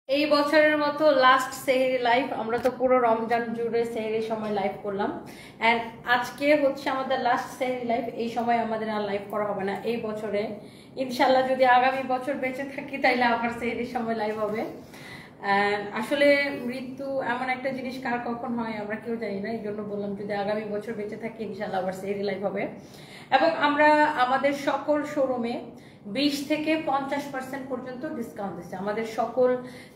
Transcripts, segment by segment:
এই বছরের মতো লাস্ট সেহরি লাইভ। আমরা তো পুরো রমজান জুড়ে সেহরির সময় লাইভ করলাম, অ্যান্ড আজকে হচ্ছে আমাদের লাস্ট সেহরি লাইভ। এই সময় আমাদের আর লাইভ করা হবে না এই বছরে। ইনশাল্লাহ যদি আগামী বছর বেঁচে থাকি তাইলে আবার সেহরির সময় লাইভ হবে। আসলে মৃত্যু এমন একটা জিনিস, কার কখন হয় আমরা কেউ জানি না। এই জন্য বললাম যদি আগামী বছর বেঁচে থাকি ইনশাল্লাহ আবার সেহরি লাইভ হবে। এবং আমরা আমাদের সকল শোরুমে 20 থেকে 50% পর্যন্ত ডিসকাউন্ট দিচ্ছে। আমাদের সকল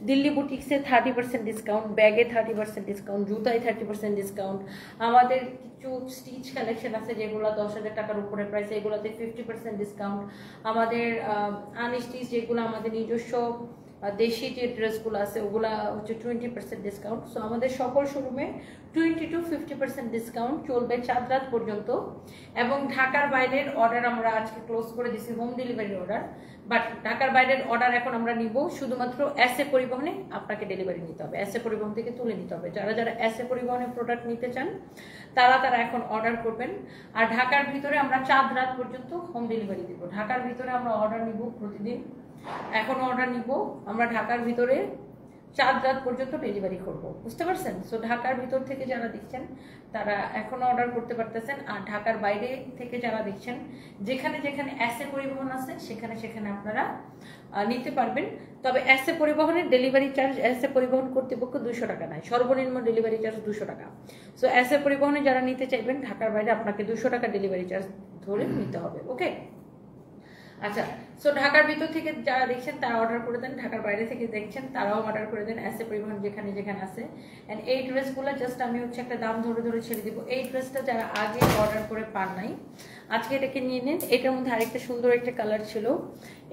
দিল্লি বুটিক্সে 30% ডিসকাউন্ট, ব্যাগে 30% ডিসকাউন্ট, জুতায় 30% ডিসকাউন্ট। আমাদের কিছু স্টিচ কালেকশন আছে যেগুলো 10,000 টাকার উপরে প্রাইস, এগুলোতে 50% ডিসকাউন্ট। আমাদের আনস্টিচ যেগুলো আমাদের নিজস্ব দেশি যে ড্রেসগুলো আছে ওগুলা হচ্ছে 20% ডিসকাউন্ট। সো আমাদের সকল শোরুমে 20 to 50% ডিসকাউন্ট চলবে 4 রাত পর্যন্ত। এবং ঢাকার বাইরের অর্ডার আমরা আজকে ক্লোজ করে দিছি, হোম ডেলিভারি অর্ডার। বাট ঢাকার বাইরের অর্ডার এখন আমরা নিব শুধুমাত্র এসএ পরিবহনে। আপনাকে ডেলিভারি নিতে হবে, এসএ পরিবহন থেকে তুলে নিতে হবে। যারা যারা এসএ পরিবহনের প্রোডাক্ট নিতে চান তারা এখন অর্ডার করবেন। আর ঢাকার ভিতরে আমরা 4 রাত পর্যন্ত হোম ডেলিভারি দিব। ঢাকার ভিতরে আমরা অর্ডার নিব প্রতিদিন, এখনো অর্ডার নিব আমরা। ঢাকার ভিতরে 4 রাত পর্যন্ত ডেলিভারি করব, বুঝতে পারছেন? সো ঢাকার ভিতর থেকে যারা দেখছেন তারা এখনো অর্ডার করতে পারতেছেন। আর ঢাকার বাইরে থেকে যারা দেখছেন, যেখানে যেখানে এসএ পরিবহন আছে সেখানে সেখানে আপনারা নিতে পারবেন। তবে এসএ পরিবহনের ডেলিভারি চার্জ, এসএ পরিবহন কর্তৃপক্ষ 200 টাকা নেয়, সর্বনিম্ন ডেলিভারি চার্জ 200 টাকা। সো এসএ পরিবহনে যারা নিতে চাইবেন ঢাকার বাইরে, আপনাকে 200 টাকা ডেলিভারি চার্জ ধরে নিতে হবে। ওকে, আচ্ছা। সো ঢাকার ভিতর থেকে যারা দেখছেন তারা অর্ডার করে দেন, ঢাকার বাইরে থেকে দেখছেন তারাও অর্ডার করে দেন, এসএ পরিবহন যেখানে যেখানে আছে। এন্ড এই ড্রেসগুলো জাস্ট আমি হচ্ছে একটা দাম ধরে ধরে ছেড়ে দিব। এই ড্রেসটা যারা আগে অর্ডার করে পান নাই, আজকে এটাকে নিয়ে নিন। এটার মধ্যে আরেকটা সুন্দর একটা কালার ছিল,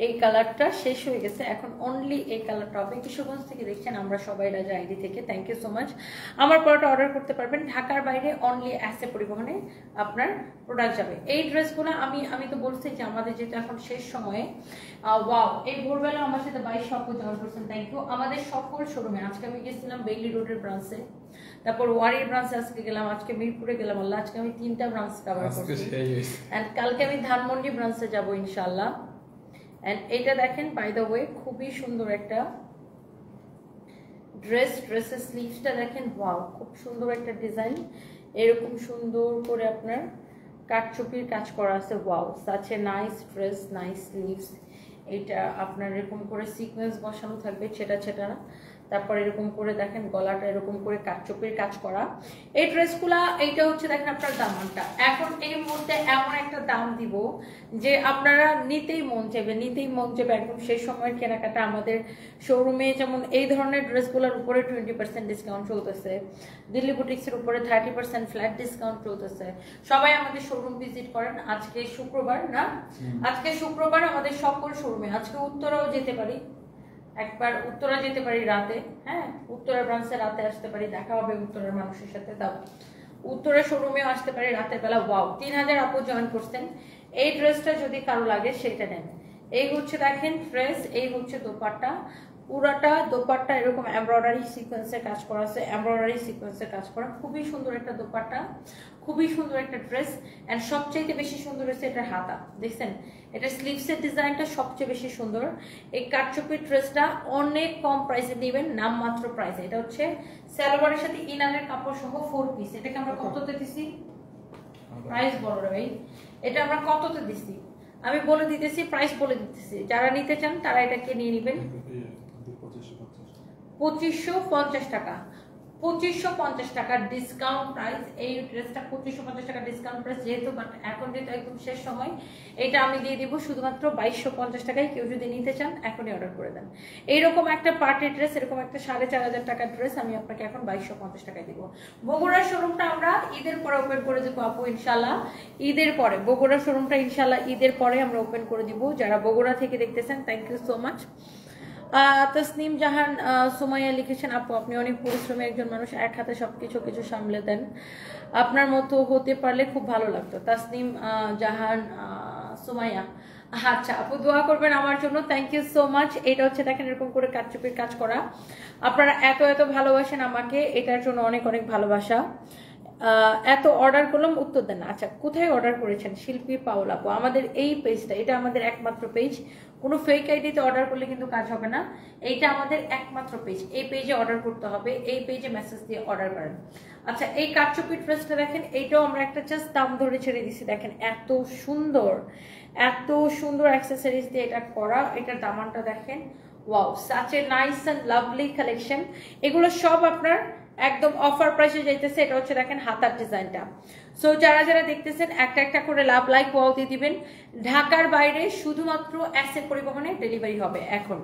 এই কালারটা শেষ হয়ে গেছে, এখন অনলি এই কালারটা হবে। কিশোরগঞ্জ থেকে দেখছেন আমরা সবাই, রাজা আইডি থেকে, থ্যাংক ইউ সো মাচ। আমার প্রোডাক্ট অর্ডার করতে পারবেন ঢাকার বাইরে, অনলি এসএ পরিবহনে আপনার প্রোডাক্ট যাবে। এই ড্রেসগুলো আমি তো বলছি যে আমাদের যেটা এখন শেষ সময়ে। ওয়াও, এই ভোরবেলা আমার সাথে 22 আপু জয়েন করছেন, থ্যাংক ইউ। আমাদের সকল শোরুমে আজকে আমি গেছিলাম বেইলি রোডের ব্রাঞ্চে, তারপর ওয়ারির ব্রাঞ্চে আজকে গেলাম, আজকে মিরপুরে গেলাম। আল্লাহ, আজকে আমি 3টা ব্রাঞ্চ কভার করছি। এন্ড কালকে আমি ধানমন্ডি ব্রাঞ্চে যাব ইনশাআল্লাহ। এন্ড এটা দেখেন, বাই দ্য ওয়ে, খুবই সুন্দর একটা ড্রেস। ড্রেসের স্লিভসটা দেখেন, ওয়াও, খুব সুন্দর একটা ডিজাইন। এরকম সুন্দর করে আপনার কাটচুপির কাজ করা আছে। Wow, such a nice dress, nice sleeves. এটা আপনার এরকম করে সিকোয়েন্স বসানো থাকবে, ছেটা ছেটা। তারপর এরকম করে দেখেন গলাটা এরকম করে কাটচুপির কাজ করা। এই ড্রেসগুলা, এইটা হচ্ছে দেখেন আপনার দামটা। এখন এই মুহূর্তে এমন একটা দাম দিব যে আপনারা নিতেই মন চাইবে, নিতেই মন চাইবে। একদম সেই সময়ের কেনাকাটা। আমাদের শোরুমে যেমন এই ধরনের ড্রেসগুলোর উপরে 20% ডিসকাউন্ট চলতেছে, দিল্লি বুটিক্সের উপরে 30% ফ্ল্যাট ডিসকাউন্ট চলতেছে। সবাই আমাদের শোরুম ভিজিট করেন। আজকে শুক্রবার না, আজকে শুক্রবার আমাদের সকল শোরুমে, আজকে উত্তরাও যেতে পারি, একবার উত্তরা যেতে পারি রাতে। হ্যাঁ, উত্তরা ব্রাঞ্চে রাতে আসতে পারি, দেখা হবে উত্তরের মানুষের সাথে। দাও, উত্তরের শোরুমেও আসতে পারি রাতের বেলা। ওয়াও, 3000 আপু জয়েন করছেন। এই ড্রেসটা যদি কারো লাগে সেটা নেন। এই হচ্ছে দেখেন ড্রেস, এই হচ্ছে দোপাট্টা। পুরাটা দোপাট্টা এরকম এমব্রয়ডারি সিকোয়েন্সের কাজ করা আছে, এমব্রয়ডারি সিকোয়েন্সের কাজ করা। খুবই সুন্দর একটা দোপাট্টা, খুবই সুন্দর একটা ড্রেস। এন্ড সবচেয়ে বেশি সুন্দর হচ্ছে এটার হাতা, দেখছেন? এটা স্লিভসের ডিজাইনটা সবচেয়ে বেশি সুন্দর। এই কাটচুপির ড্রেসটা অনেক কম প্রাইসে দিবেন, নামমাত্র প্রাইসে। এটা হচ্ছে সালোয়ারের সাথে ইনারের কাপড় সহ 4 পিস। এটাকে আমরা কততে দিছি? প্রাইস বলো রে ভাই, এটা আমরা কততে দিছি আমি বলে দিতেছি, প্রাইস বলে দিতেছি। যারা নিতে চান তারা এটাকে নিয়ে নেবেন 2550 টাকা। 2550 টাকার ডিসকাউন্ট প্রাইস। এই ড্রেসটা 2550 টাকা ডিসকাউন্ট প্রাইস, যেহেতু বাট এখন যেহেতু একদম শেষ সময়, এটা আমি দিয়ে দিব শুধুমাত্র 2250 টাকায়। কেউ যদি নিতে চান এখনই অর্ডার করে দেন। এইরকম একটা পার্টি ড্রেস, এরকম একটা 4500 টাকার ড্রেস আমি আপনাকে এখন 2250 টাকায় দিব। বগুড়ার শোরুমটা আমরা ঈদের পরে ওপেন করে দেবো আপু ইনশাল্লাহ। ঈদের পরে বগুড়ার শোরুমটা ইনশাল্লাহ ঈদের পরে আমরা ওপেন করে দিব। যারা বগুড়া থেকে দেখতেছেন, thank you so much. Tasnim Jahan Sumaiya লিখেছেন, আপু আপনি অনেক পরিশ্রমী একজন মানুষ, এক হাতে সবকিছু কিছু সামলে দেন, আপনার মতো হতে পারলে খুব ভালো লাগতো। তসনিম জাহান সুমাইয়া, আচ্ছা আপু দোয়া করবেন আমার জন্য, থ্যাংক ইউ সো মাচ। এটা হচ্ছে দেখেন এরকম করে কাটচুপির কাজ করা। আপনারা এত এত ভালোবাসেন আমাকে, এটার জন্য অনেক অনেক ভালোবাসা। এত অর্ডার করলাম, উত্তর দেন না। আচ্ছা, কোথায় অর্ডার করেছেন? শিল্পী পাউল আপু, আমাদের এই পেজটা, এটা আমাদের একমাত্র পেজ, কোনো ফেক আইডিতে অর্ডার করলে কিন্তু কাজ হবে না। এইটা আমাদের একমাত্র পেজ, এই পেজে অর্ডার করতে হবে, এই পেজে মেসেজ দিয়ে অর্ডার করেন। আচ্ছা, এই কারচুপি ড্রেসটা দেখেন, এইটাও আমরা একটা জাস্ট দাম ধরে ছেড়ে দিছি। দেখেন এত সুন্দর, এত সুন্দর অ্যাক্সেসরিজ দিয়ে এটা করা। এটার দামানটা দেখেন, wow, such a nice and lovely collection. এগুলো সব আপনার একদম অফার প্রাইসে যাইতেছে। এটা হচ্ছে দেখেন হাতার ডিজাইনটা। সো যারা যারা দেখতেছেন একটা একটা করে লাভ লাইক ওয়াও দিয়ে দিবেন। ঢাকার বাইরে শুধুমাত্র এসএ পরিবহনে ডেলিভারি হবে। এখন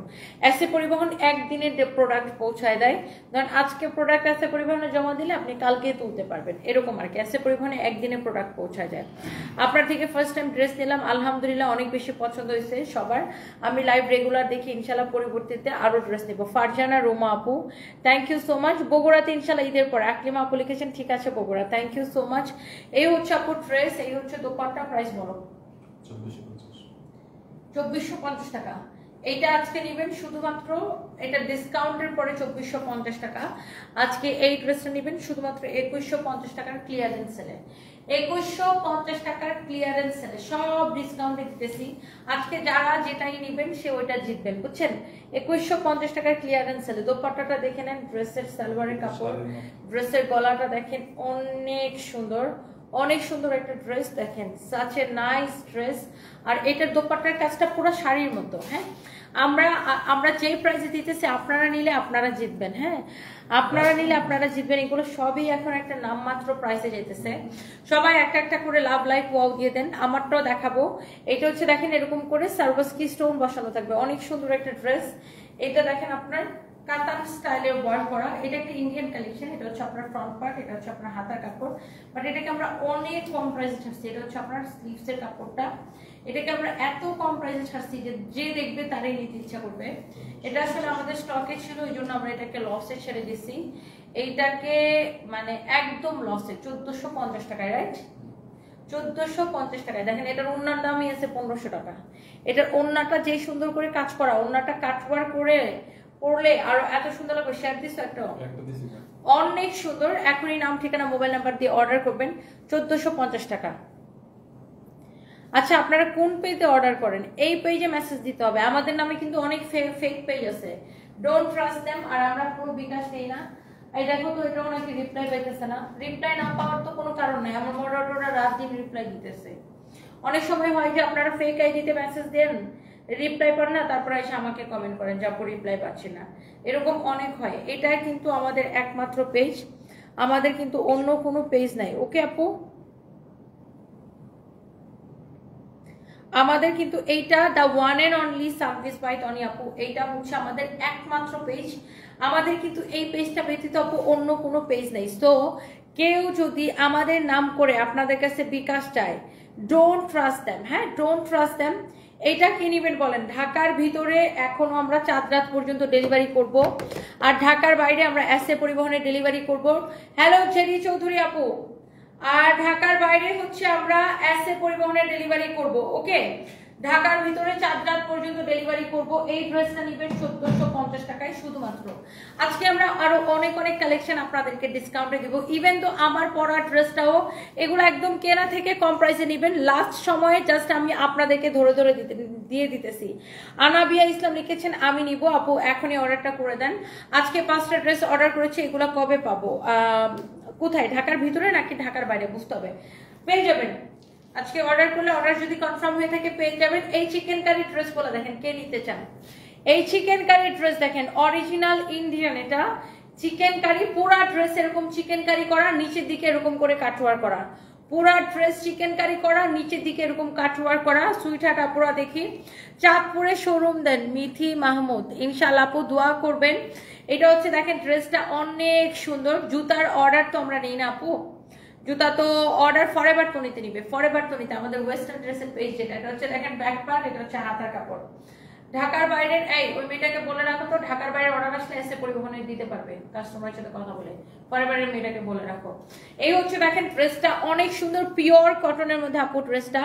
এসএ পরিবহন একদিনের প্রোডাক্ট পৌঁছায় দেয়। ধরেন আজকে প্রোডাক্ট এসএ পরিবহনে জমা দিলে আপনি কালকে তুলতে পারবেন, এরকম আর কি। এসএ পরিবহনে একদিনে প্রোডাক্ট পৌঁছায় যায়। আপনার থেকে ফার্স্ট টাইম ড্রেস নিলাম, আলহামদুলিল্লাহ অনেক বেশি পছন্দ হয়েছে সবার। আমি লাইভ রেগুলার দেখি, ইনশাল্লাহ পরিবর্তিতে আরও ড্রেস নেব। ফারজানা রোমা আপু, থ্যাংক ইউ সো মাচ। বগুড়াতে ইনশাল্লাহ ঈদের পর। আকলিমা আপু লিখেছেন ঠিক আছে Bogura, thank you so much. এই হচ্ছে আপু ড্রেস, এই হচ্ছে দোপাট্টা। প্রাইস বলো 2450 টাকা। এইটা আজকে নেবেন শুধুমাত্র, এটা ডিসকাউন্টের পরে 2450 টাকা। আজকে এই ড্রেসটা নেবেন শুধুমাত্র 2150 টাকার ক্লিয়ারেন্স সেলে। 2150 টাকার ক্লিয়ারেন্স সেলে সব ডিসকাউন্টে দিতেছি। আজকে যারা যেটাই নেবেন সে ওইটা জিতবেন, বুঝছেন? 2150 টাকার ক্লিয়ারেন্স সেলে। দোপাট্টাটা দেখে নেন, ড্রেসের সালোয়ারের কাপড়, ড্রেসের গলাটা দেখেন, অনেক সুন্দর, অনেক সুন্দর একটা ড্রেস। দেখেন সাচ এ নাইস ড্রেস। আর এটার দোপাট্টার কাজটা পুরো শাড়ির মতো। হ্যাঁ, আমরা যে প্রাইসে দিতেছি, আপনারা নিলে আপনারা জিতবেন। হ্যাঁ, আপনারা নিলে আপনারা জিতবেন। এগুলো সবই এখন একটা নামমাত্র প্রাইসে যেতেছে। সবাই একটা একটা করে লাভ লাইক ওয়াও দিয়ে দেন। আমারটাও দেখাবো। এটা হচ্ছে দেখেন এরকম করে সার্ভাসকি স্টোন বসানো থাকবে, অনেক সুন্দর একটা ড্রেস। এটা দেখেন আপনার কাতান স্টাইলের ওয়ার্ক করা। এটা একটা ইন্ডিয়ান কালেকশন। এটা হচ্ছে আপনার ফ্রন্ট পার্ট, এটা হচ্ছে আপনার হাতার কাপড়। বাট এটাকে আমরা অনেক কম প্রাইসে ছাড়ছি। এটা হচ্ছে আপনার স্লিভসের কাপড়টা। এটাকে আমরা এত কম প্রাইসে ছাড়ছি যে দেখবে তারাই নিতে ইচ্ছা করবে। এটা আসলে আমাদের স্টকে ছিল, ওই জন্য আমরা এটাকে লসে ছেড়ে দিছি। এইটাকে মানে একদম লসে 1450 টাকায়, রাইট? 1450 টাকায়। দেখেন এটার ওড়নার দামই আছে 1500 টাকা। এটার ওড়নাটা যেই সুন্দর করে কাজ করা, ওড়নাটা কাটওয়ার করে পড়লে আরো এত সুন্দর লাগবে। শেয়ার দিস একটা, অনেক সুন্দর। এখনই নাম, ঠিকানা, মোবাইল নাম্বার দিয়ে অর্ডার করবেন। 1450 টাকা। আচ্ছা, আপনারা কোন পেজে অর্ডার করেন? এই পেজে মেসেজ দিতে হবে। আমাদের নামে কিন্তু অনেক ফেক পেজ আছে, ডোন্ট ট্রাস্ট দেম। আর আমরা কোনো বিকাশ নেই না। এই দেখো তো, এটাও নাকি রিপ্লাই পাইতেছে না। রিপ্লাই না পাওয়ার তো কোনো কারণ নাই, আমার মডারেটররা রাত দিন রিপ্লাই দিতেছে। অনেক সময় হয় যে আপনারা ফেক আইডিতে মেসেজ দেন, রিপ্লাই পান না, তারপরে এসে আমাকে কমেন্ট করেন যে আপু রিপ্লাই পাচ্ছি না। এরকম অনেক হয়। এটা কিন্তু আমাদের একমাত্র পেজ, আমাদের কিন্তু অন্য কোনো পেজ নাই। ওকে আপু, আমাদের কিন্তু এইটা the one and only service by Tony আপু, এইটা হচ্ছে আমাদের একমাত্র পেজ। আমাদের কিন্তু এই পেজটা ব্যতীত আপু অন্য কোনো পেজ নেই। সো কেউ যদি আমাদের নাম করে আপনাদের কাছে বিকাশ চায়, ডোন্ট ট্রাস্ট দেম। হ্যাঁ, ডোন্ট ট্রাস্ট দেম। এইটা কি নিবেন বলেন? ঢাকার ভিতরে এখনো আমরা চাঁদ রাত পর্যন্ত ডেলিভারি করব, আর ঢাকার বাইরে আমরা এসএ পরিবহনে ডেলিভারি করব। হ্যালো জেরি চৌধুরী আপু। আর ঢাকার বাইরে হচ্ছে আমরা এসএ পরিবহনে ডেলিভারি করব। ওকে, ঢাকার ভিতরে চাঁদ রাত পর্যন্ত ডেলিভারি করব। এই ড্রেসটা নিবেন 1450 টাকায় শুধুমাত্র। আজকে আমরা আরো অনেক অনেক কালেকশন আপনাদেরকে ডিসকাউন্টে দিব। ইভেন তো আমার পরা ড্রেসটাও, এগুলো একদম কেনা থেকে কম প্রাইসে নিবেন। লাস্ট সময়ে জাস্ট আমি আপনাদেরকে ধরে ধরে দিয়ে দিতেছি। আনাবিয়া ইসলাম লিখেছেন আমি নিব আপু, এখনই অর্ডারটা করে দেন। আজকে 5টা ড্রেস অর্ডার করেছি, এগুলো কবে পাবো? কোথায়, ঢাকার ভিতরে নাকি ঢাকার বাইরে বুঝতে হবে। পেয়ে যাবেন আজকে অর্ডার করলে, অর্ডার যদি কনফার্ম হয়ে থাকে পেয়ে যাবেন। এই চিকেন কারি ড্রেস গুলো দেখেন, কে নিতে চান? এই চিকেন কারি ড্রেস দেখেন, অরিজিনাল ইন্ডিয়ান। এটা চিকেন কারি, পুরা ড্রেস এরকম চিকেন কারি করা, নিচের দিকে এরকম করে কাটওয়ার করা। পুরা ড্রেস চিকেন কারি করা, নিচের দিকে এরকম কাটওয়ার করা। সুইটা কাপড়া দেখি, চাঁদপুরে শোরুম দেন মিথি মাহমুদ, ইনশাআল্লাহ আপু দোয়া করবেন। এটা হচ্ছে দেখেন ড্রেসটা অনেক সুন্দর। জুতার অর্ডার তো আমরা নেই না আপু, জুতা তো অর্ডার ফরএভার টনিতে নিবে, ফরএভার টনিতে আমাদের ওয়েস্টার্ন ড্রেসের পেজ যেটা। এটা হচ্ছে দেখেন ব্যাক পার্ট, এটা হচ্ছে হাতার কাপড়। ঢাকার বাইরের, এই ওই মেয়েটাকে বলে রাখো তো, ঢাকার বাইরের অর্ডার আসলে এসে পরিবহনে দিতে পারবে, কাস্টমারের সাথে কথা বলে। ফরএভারের মেয়েটাকে বলে রাখো। এই হচ্ছে দেখেন ড্রেসটা অনেক সুন্দর, পিওর কটনের মধ্যে আপু ড্রেসটা।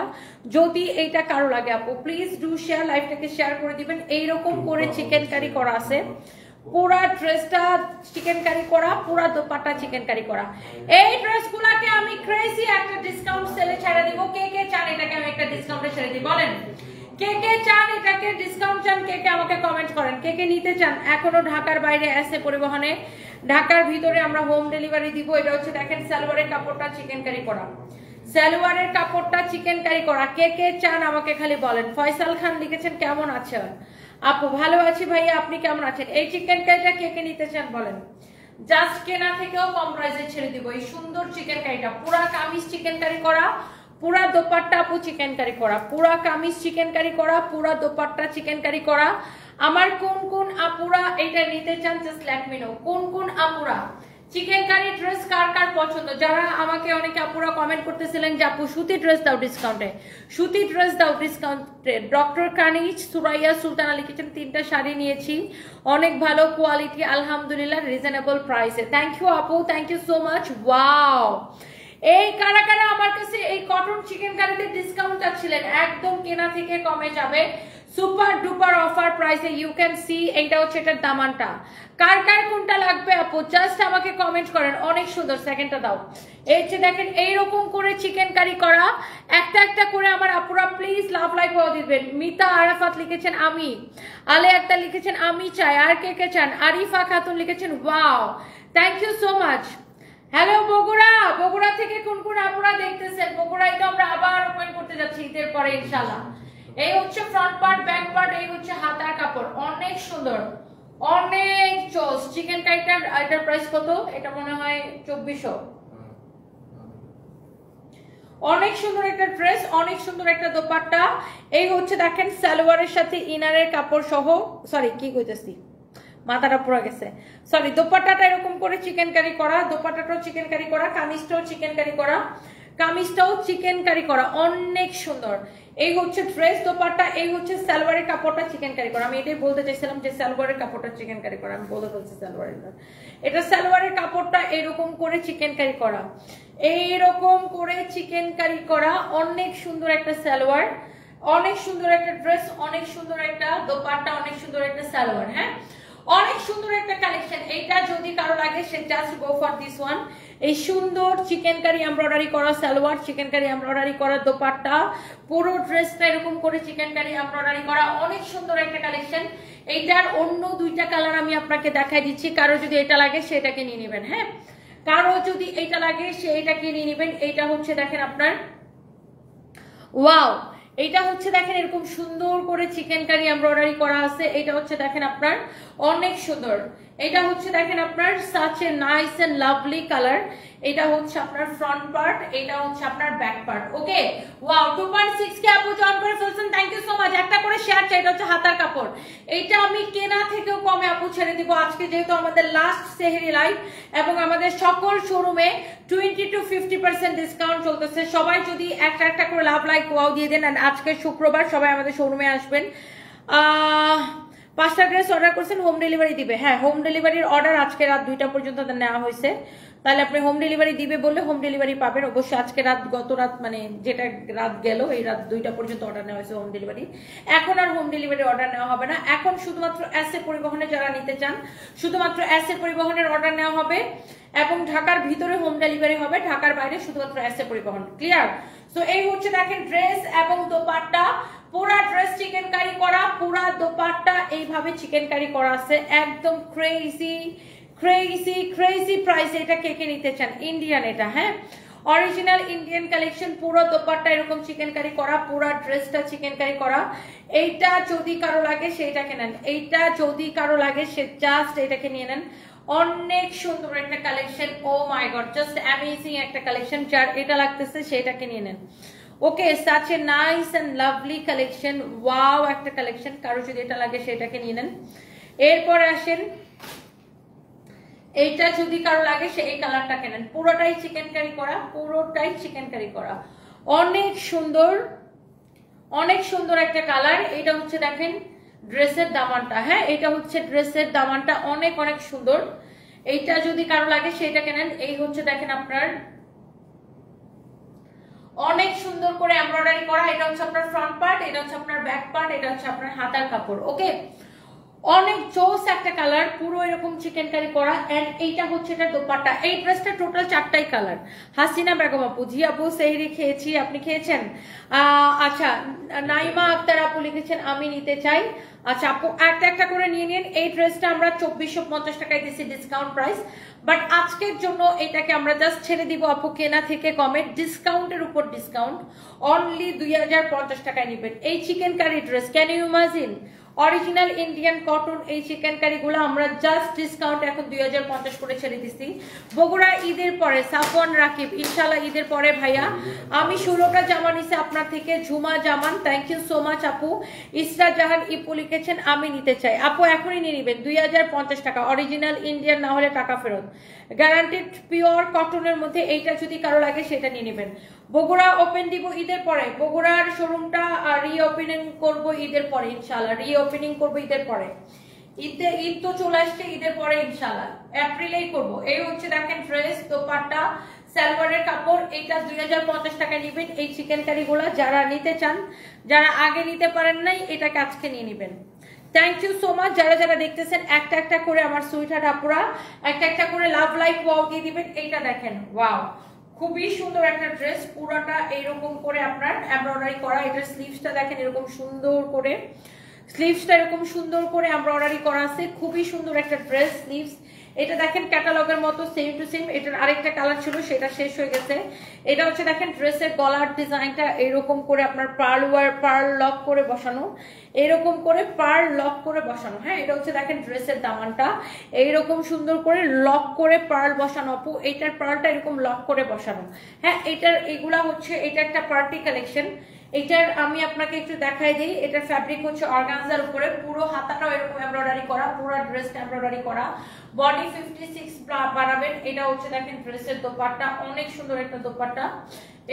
যদি এইটা কারো লাগে আপু প্লিজ ডু শেয়ার, লাইভটাকে শেয়ার করে দিবেন। এইরকম করে চিকেন কারি করা আছে, পুরা ড্রেসটা চিকেন কারি করা, পুরা দোপাট্টা চিকেন কারি করা। এই ড্রেসগুলোকে আমি ক্রেজি একটা ডিসকাউন্ট সেলে ছেড়ে দিব। কে কে চান এটাকে আমি একটা ডিসকাউন্টে ছেড়ে দিই বলেন? কে কে চান এটাকে ডিসকাউন্ট চান, কে কে আমাকে কমেন্ট করেন, কে কে নিতে চান। এখনো ঢাকার বাইরে এসে পরিবহনে, ঢাকার ভিতরে আমরা হোম ডেলিভারি দিব। এটা হচ্ছে দেখেন সালোয়ারের কাপড়টা চিকেন কারি করা, সালোয়ারের কাপড়টা চিকেন কারি করা। কে কে চান আমাকে খালি বলেন। ফয়সাল খান লিখেছেন কেমন আছেন আপু? ভালো আছি ভাইয়া, আপনি কেমন আছেন? এই চিকেন কারিটা কে কে নিতে চান বলেন। জাস্ট কেনা থেকেও কম প্রাইসে ছেড়ে দিব এই সুন্দর চিকেন কারিটা। পুরা কামিজ চিকেন কারি করা, পুরা দোপাট্টা আপু চিকেন কারি করা, পুরা কামিজ চিকেন কারি করা, পুরা দোপাট্টা চিকেন কারি করা। আমার কোন কোন আপুরা এটা নিতে চান জাস্ট লেট মি নো। কোন কোন আপুরা চিকেন কারি ড্রেস কার কার পছন্দ? যারা আমাকে অনেকে আপুরা কমেন্ট করতেছিলেন যে আপু সুতি ড্রেস দাও ডিসকাউন্টে, সুতি ড্রেস দাও ডিসকাউন্টে। ডক্টর কানিজ সুরাইয়া সুলতানা লিখেছেন 3টা শাড়ি নিয়েছি, অনেক ভালো কোয়ালিটি আলহামদুলিল্লাহ, রিজনেবল প্রাইসে। থ্যাংক ইউ আপু, thank you so much. Wow, এই কারা কারা আমার কাছে এই কটন চিকেন কারিতে ডিসকাউন্ট চাচ্ছিলেন? একদম কেনা থেকে কমে যাবে, সুপার ডুপার অফার প্রাইসে। ইউ ক্যান সি এইটা হচ্ছে এটার দামানটা। কার কার কোনটা লাগবে আপু জাস্ট আমাকে কমেন্ট করেন। অনেক সুন্দর, সেকেন্ডটা দাও। এই যে দেখেন এইরকম করে চিকেন কারি করা, একটা একটা করে আমার আপুরা প্লিজ লাভ লাইক করে দিবেন। মিতা আরাফাত লিখেছেন আমি, আলে একটা লিখেছেন আমি চাই। আর কে কে চান? আরিফা খাতুন লিখেছেন wow, thank you so much. Hello Bogura, Bogura থেকে কোন কোন আপুরা দেখতেছেন? বগুড়ায় তো আমরা আবার ওপেন করতে যাচ্ছি ঈদের পরে ইনশাআল্লাহ। এই হচ্ছে ফ্রন্ট পার্ট, ব্যাক পার্ট, এই হচ্ছে হাতার কাপড়, অনেক সুন্দর, অনেক চোস। চিকেন কারিটার এটার প্রাইস কত? এটা মনে হয় 2400। অনেক সুন্দর একটা ড্রেস, অনেক সুন্দর একটা দোপাট্টা। এই হচ্ছে দেখেন সালোয়ারের সাথে ইনারের কাপড় সহ, সরি কি কইতেছি মাথাটা পুরো গেছে, সরি। দোপাট্টাটা এরকম করে চিকেন কারি করা, দোপাট্টাটাও চিকেন কারি করা, কামিজটাও চিকেন কারি করা, কামিজটাও চিকেন কারি করা, অনেক সুন্দর। এই হচ্ছে ড্রেস দোপাট্টা, এই হচ্ছে সালোয়ারের কাপড়টা চিকেন কারি করা। আমি এটাই বলতে চাইছিলাম যে সালোয়ারের কাপড়টা চিকেন কারি করা, আমি বলে ফেলছি সালোয়ারের। এটা সালোয়ারের কাপড়টা এরকম করে চিকেন কারি করা, এইরকম করে চিকেন কারি করা, অনেক সুন্দর একটা সালোয়ার, অনেক সুন্দর একটা ড্রেস, অনেক সুন্দর একটা দোপাট্টা, অনেক সুন্দর একটা সালোয়ার। হ্যাঁ, অনেক সুন্দর একটা কালেকশন। এইটা যদি কারো লাগে সে just go for this one. এই সুন্দর চিকেন কারি এমব্রয়ডারি করা সালোয়ার, চিকেন কারি এমব্রয়ডারি করা দোপাট্টা, পুরো ড্রেসটা এরকম করে চিকেন কারি এমব্রয়ডারি করা, অনেক সুন্দর একটা কালেকশন। এইটার অন্য 2টা কালার আমি আপনাকে দেখাই দিচ্ছি, কারো যদি এটা লাগে সেটাকে নিয়ে নেবেন। হ্যাঁ, কারো যদি এইটা লাগে সে এটাকে নিয়ে নেবেন। এইটা হচ্ছে দেখেন আপনার ওয়াও, এইটা হচ্ছে দেখেন এরকম সুন্দর করে চিকেন কারি এমব্রয়ডারি করা আছে। এটা হচ্ছে দেখেন আপনার অনেক সুন্দর, এটা হচ্ছে দেখেন আপনার such a nice and lovely colour. এটা হচ্ছে আপনার ফ্রন্ট পার্ট, এটা হচ্ছে আপনার ব্যাক পার্ট। ওকে, ওয়াও, 2.6 কে আপু জয়েন করে ফেলছেন, থ্যাংক ইউ সো মাচ। একটা করে শেয়ার চাই। এটা হচ্ছে হাতার কাপড়, এইটা আমি কেনা থেকেও কমে আপু ছেড়ে দিব আজকে, যেহেতু আমাদের লাস্ট সেহরি লাইভ এবং আমাদের সকল শোরুমে 20 to 50% ডিসকাউন্ট চলতেছে। সবাই যদি একটা একটা করে লাভ লাইক ওয়াও দিয়ে দেন। আজকে শুক্রবার, সবাই আমাদের শোরুমে আসবেন। 5টা ড্রেস অর্ডার করছেন, হোম ডেলিভারি দিবে। হ্যাঁ, হোম ডেলিভারির অর্ডার আজকে রাত 2টা পর্যন্ত নেওয়া হয়েছে, তাহলে আপনি হোম ডেলিভারি দিবে বললে হোম ডেলিভারি পাবেন অবশ্যই। আজকে রাত, গত রাত মানে যেটা রাত গেল, এই রাত 2টা পর্যন্ত অর্ডার নেওয়া হয়েছে হোম ডেলিভারি। এখন আর হোম ডেলিভারি অর্ডার নেওয়া হবে না, এখন শুধুমাত্র এসএ পরিবহনে যারা নিতে চান শুধুমাত্র এসএ পরিবহনের অর্ডার নেওয়া হবে এবং ঢাকার ভিতরে হোম ডেলিভারি হবে, ঢাকার বাইরে শুধুমাত্র এসএ পরিবহন। ক্লিয়ার? সো এই হচ্ছে দেখেন ড্রেস এবং দোপাট্টা, পুরা ড্রেস চিকেন কারি করা, পুরা দোপাট্টা এইভাবে চিকেন কারি করা আছে, একদম ক্রেজি ক্রেজি ক্রেজি প্রাইসে। এটা কে কে নিতে চান? ইন্ডিয়ান এটা, হ্যাঁ অরিজিনাল ইন্ডিয়ান কালেকশন। পুরো দোপাট্টা এরকম চিকেন কারি করা, পুরো ড্রেসটা চিকেন কারি করা। এইটা যদি কারো লাগে সেটাকে নেন, এইটা যদি কারো লাগে সে জাস্ট এটাকে নিয়ে নেন। অনেক সুন্দর একটা collection, oh my god, just amazing একটা কালেকশন। যার এটা লাগতেছে সেটাকে নিয়ে নেন। Okay, such a nice and lovely collection, wow একটা কালেকশন। কারো যদি এটা লাগে সেটাকে নিয়ে নেন। এরপরে আসেন, এইটা যদি কারো লাগে সে এই কালারটা কেনেন। পুরোটাই চিকেন কারি করা, পুরোটাই চিকেন কারি করা, অনেক সুন্দর, অনেক সুন্দর একটা কালার। এটা হচ্ছে দেখেন ড্রেসের দামানটা। হ্যাঁ, এটা হচ্ছে ড্রেসের দামানটা, অনেক অনেক সুন্দর। এইটা যদি কারো লাগে সেটা কেনেন। এই হচ্ছে দেখেন আপনার অনেক সুন্দর করে এমব্রয়ডারি করা। এটা হচ্ছে আপনার ফ্রন্ট পার্ট, এটা হচ্ছে আপনার ব্যাক পার্ট, এটা হচ্ছে আপনার হাতার কাপড়। ওকে, অনেক জোস একটা কালার, পুরো এরকম চিকেন কারি করা। এন্ড এইটা হচ্ছে এটা দোপাট্টা। এই ড্রেসটা টোটাল 4টাই কালার। হাসিনা বেগম আপু, জি আপু সেহরি খেয়েছি, আপনি খেয়েছেন? আচ্ছা, নাইমা আক্তার আপু লিখেছেন আমি নিতে চাই। আচ্ছা আপু একটা একটা করে নিয়ে নিন। এই ড্রেসটা আমরা 2450 টাকায় দিচ্ছি ডিসকাউন্ট প্রাইস, বাট আজকের জন্য এটাকে আমরা জাস্ট ছেড়ে দিব আপু কেনা থেকে কমে, ডিসকাউন্টের উপর ডিসকাউন্ট, অনলি 2050 টাকায় নেবেন এই chikankari dress. Can you imagine? Original Indian cotton এই চিকেন কারিগুলো আমরা জাস্ট ডিসকাউন্ট এখন 2050 করে ছেড়ে দিচ্ছি। বগুড়া ঈদের পরে সাফওয়ান রাকিব, ইনশাল্লাহ ঈদের পরে ভাইয়া। আমি 16টা জামা নিছি আপনার থেকে, ঝুমা জামান, থ্যাংক ইউ সো মাচ আপু। ইসরা জাহান ইপু লিখেছেন আমি নিতে চাই। আপু এখনই নিয়ে নেবেন 2050 টাকা, অরিজিনাল ইন্ডিয়ান, না হলে টাকা ফেরত। গ্যারান্টেড পিওর কটনের মধ্যে এইটা যদি কারো লাগে সেটা নিয়ে নেবেন। বগুড়া ওপেন দিব ঈদের পরে, বগুড়ার শোরুমটা রিওপেনিং করবো ঈদের পরে ইনশাল্লাহ, রিওপেনিং করবো ঈদের পরে। ঈদ তো চলে আসছে, ঈদের পরে ইনশাল্লাহ এপ্রিলেই করব। এই হচ্ছে দেখেন ড্রেস, দোপাট্টা, সালোয়ারের কাপড়, এটা 2050 টাকা নেবেন এই চিকেন কারিগুলা। যারা নিতে চান, যারা আগে নিতে পারেন নাই, এটাকে আজকে নিয়ে নেবেন। Thank you so much. যারা যারা দেখতেছেন একটা একটা করে আমার সুইটার আপুরা একটা একটা করে লাভ লাইক ওয়াও দিয়ে দিবেন। এইটা দেখেন, ওয়াও, খুবই সুন্দর একটা ড্রেস, পুরোটা এইরকম করে আপনার এমব্রয়ডারি করা। এটার স্লিভসটা দেখেন এরকম সুন্দর করে, স্লিভসটা এরকম সুন্দর করে এমব্রয়ডারি করা আছে, খুবই সুন্দর একটা ড্রেস স্লিভস। এটা দেখেন ক্যাটালগের মতো সেম টু সেম। এটার আরেকটা কালার ছিল, সেটা শেষ হয়ে গেছে। এটা হচ্ছে দেখেন ড্রেসের গলার ডিজাইনটা এরকম করে আপনার পার্ল লক করে বসানো, এরকম করে পার্ল লক করে বসানো। হ্যাঁ, এটা হচ্ছে দেখেন ড্রেসের দামানটা এইরকম সুন্দর করে লক করে পার্ল বসানো আপু। এইটার পার্লটা এরকম লক করে বসানো। হ্যাঁ, এগুলা হচ্ছে, এটা একটা পার্টি কালেকশন। এটার আমি আপনাকে একটু দেখাই দিই। এটার ফ্যাব্রিক হচ্ছে অর্গানজার উপরে, পুরো হাতাটাও এরকম এমব্রয়ডারি করা, পুরো ড্রেসটা এমব্রয়ডারি করা, বডি 56 বাড়াবেন। এটা হচ্ছে দেখেন ড্রেসের দোপাট্টা, অনেক সুন্দর একটা দোপাট্টা,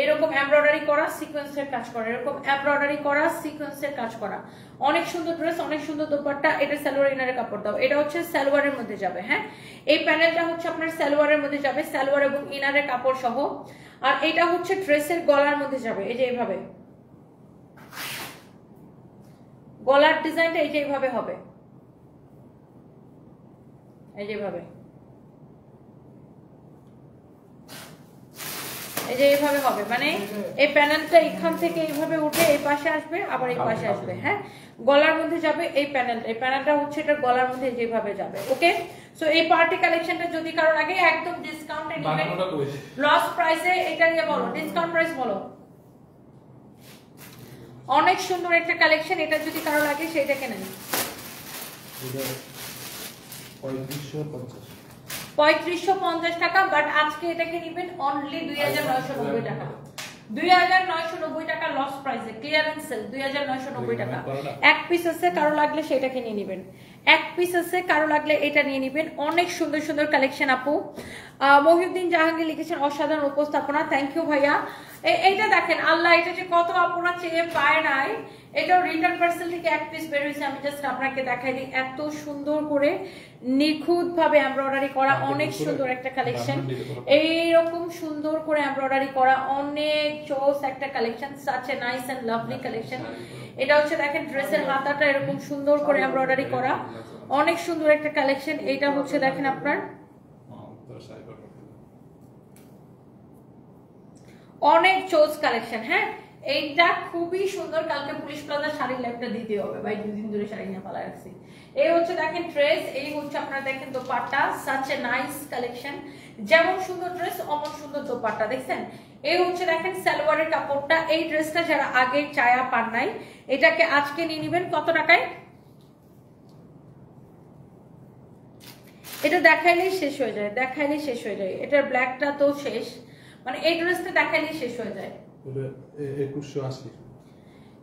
এরকম এমব্রয়ডারি করা, সিকোয়েন্সের কাজ করা, এরকম এমব্রয়ডারি করা, সিকোয়েন্সের কাজ করা, অনেক সুন্দর ড্রেস, অনেক সুন্দর দোপাট্টা। এটা সালোয়ার ইনারের কাপড় দাও, এটা হচ্ছে সালোয়ারের মধ্যে যাবে। হ্যাঁ, এই প্যানেলটা হচ্ছে আপনার সালোয়ারের মধ্যে যাবে, সালোয়ার এবং ইনারের কাপড় সহ। আর এটা হচ্ছে ড্রেসের গলার মধ্যে যাবে, এই যে এইভাবে গলার ডিজাইনটা এই যে এইভাবে হবে, এই যে এইভাবে, এই যে এইভাবে হবে। মানে এই প্যানেলটা এখান থেকে এইভাবে উঠে এই পাশে আসবে, আবার এই পাশে আসবে। হ্যাঁ, গলার মধ্যে যাবে এই প্যানেলটা, এই প্যানেলটা হচ্ছে এটা গলার মধ্যে যেভাবে যাবে। ওকে, সো এই পার্টি কালেকশনটা যদি কারো লাগে একদম ডিসকাউন্টে নেবেন, লস প্রাইসে। এটা নিয়ে বলো, ডিসকাউন্ট প্রাইস বলো। অনেক সুন্দর একটা কালেকশন, এটা যদি কারো লাগে সেটা কেনেন। 3550 টাকা, বাট আজকে এটাকে নেবেন অনলি 2990 টাকা। 2990 টাকা লস প্রাইসে, ক্লিয়ারেন্স সেল 2990 টাকা। এক পিস আছে, কারো লাগলে সেটাকে নিয়ে নেবেন। এক পিস আছে, কারো লাগলে এটা নিয়ে নেবেন। অনেক সুন্দর সুন্দর কালেকশন আপু। মহিউদ্দিন জাহাঙ্গীর লিখেছেন অসাধারণ উপস্থাপনা, থ্যাংক ইউ ভাইয়া। এইটা দেখেন, আল্লাহ, এটা যে কত আপুরা চেয়ে পায় নাই, এটাও রিটার্ন পার্সেল থেকে এক পিস বের হয়েছে। আমি জাস্ট আপনাকে দেখাই দিই, এত সুন্দর করে নিখুঁত ভাবে এমব্রয়ডারি করা, অনেক সুন্দর একটা কালেকশন। এইরকম সুন্দর করে এমব্রয়ডারি করা, অনেক চোস একটা collection, such a nice and lovely collection. এটা হচ্ছে দেখেন ড্রেসের হাতাটা এরকম সুন্দর করে এমব্রয়ডারি করা, অনেক সুন্দর একটা কালেকশন। এটা হচ্ছে দেখেন আপনার অনেক চোস কালেকশন। হ্যাঁ, এইটা খুবই সুন্দর। কালকে পুলিশ প্লাজা শাড়ির লাইভটা দিতে হবে ভাই, 2 দিন ধরে শাড়ি নিয়ে পালা রাখছি। এই হচ্ছে দেখেন ড্রেস, এই হচ্ছে আপনারা দেখেন dupatta, such a nice collection. যেমন সুন্দর ড্রেস অমন সুন্দর দোপাট্টা, দেখছেন? এই হচ্ছে দেখেন সালোয়ারের কাপড়টা। এই ড্রেসটা যারা আগে চায়া পান নাই, এটাকে আজকে নিয়ে নেবেন। কত টাকায়? এটা দেখাইলেই শেষ হয়ে যায়, দেখাইলেই শেষ হয়ে যায়। এটার ব্ল্যাকটা তো শেষ, মানে এই ড্রেসটা দেখাইলেই শেষ হয়ে যায়।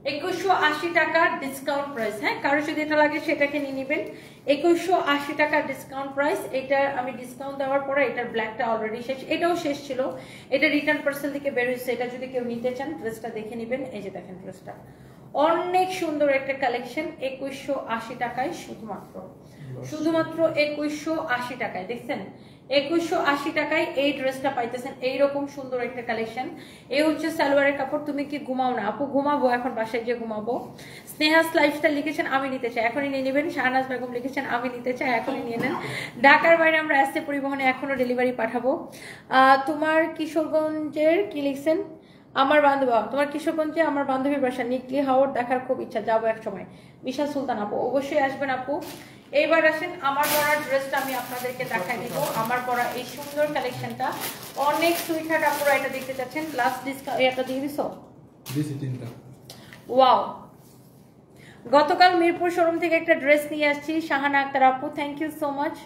2180 টাকা ডিসকাউন্ট প্রাইস। হ্যাঁ, কারো যদি এটা লাগে সেটাকে নিয়ে নেবেন। 2180 টাকা ডিসকাউন্ট প্রাইস। এটা আমি ডিসকাউন্ট দেওয়ার পরে এটার ব্ল্যাকটা অলরেডি শেষ, এটাও শেষ ছিল, এটা রিটার্ন পার্সেল থেকে বের হয়েছে। এটা যদি কেউ নিতে চান ড্রেসটা দেখে নেবেন। এই যে দেখেন ড্রেসটা অনেক সুন্দর একটা কালেকশন, 2180 টাকায় শুধুমাত্র। শুধুমাত্র 2180 টাকায়। দেখছেন 2180 টাকায় এই ড্রেসটা পাইতেছেন। এইরকম সুন্দর একটা কালেকশন। এই হচ্ছে সালোয়ারের কাপড়। তুমি কি ঘুমাও না আপু? ঘুমাবো, এখন বাসায় গিয়ে ঘুমাবো। স্নেহাস লাইফস্টাইল লিখেছেন আমি নিতে চাই, এখনই নিয়ে নেবেন। শাহনাজ বেগম লিখেছেন আমি নিতে চাই, এখনই নিয়ে নেন। ঢাকার বাইরে আমরা আসতে পরিবহনে এখনো ডেলিভারি পাঠাবো। তোমার কিশোরগঞ্জের কি লিখছেন? আমার বান্ধবী, তোমার কিশোরগঞ্জে আমার বান্ধবীর বাসা, নিকলি হাওড় দেখার খুব ইচ্ছা, যাবো এক সময়। বিশাল সুলতান আপু অবশ্যই আসবেন আপু। এইবার আসেন আমার পরা ড্রেসটা আমি আপনাদেরকে দেখাই দিব। আমার পরা এই সুন্দর কালেকশনটা অনেক সুইটহার্ট আপুরা এটা দেখতে চাচ্ছেন। লাস্ট ডিসকাউন্ট এটা দিয়ে দিছো? দিছি তিনটা। ওয়াও, গতকাল মিরপুর শোরুম থেকে একটা ড্রেস নিয়ে আসছি শাহানা আক্তার আপু, থ্যাংক ইউ সো মাচ।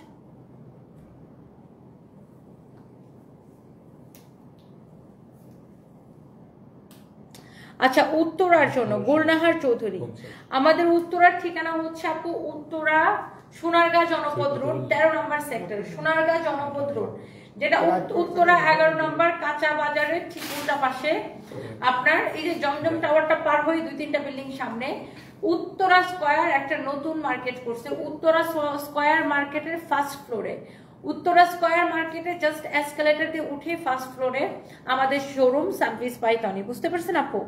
আচ্ছা, উত্তরার জন্য গুলনাহার চৌধুরী। আমাদের উত্তরার ঠিকানা হচ্ছে আপু উত্তরা সোনারগাঁ জনপদ রোড 13 নম্বর সেক্টর, সোনারগাঁ জনপদ রোড, যেটা উত্তরা 11 নম্বর কাঁচা বাজারের ঠিক উল্টা পাশে। আপনার এই যে জমজম টাওয়ারটা পার হয়ে 2-3টা বিল্ডিং সামনে উত্তরা স্কয়ার একটা নতুন মার্কেট করছে। উত্তরা স্কয়ার মার্কেটের ফার্স্ট ফ্লোরে, উত্তরা স্কয়ার মার্কেটে জাস্ট এসকেলেটর দিয়ে উঠে ফার্স্ট ফ্লোরে আমাদের শোরুম সার্ভিস পাইতানি। বুঝতে পারছেন আপু?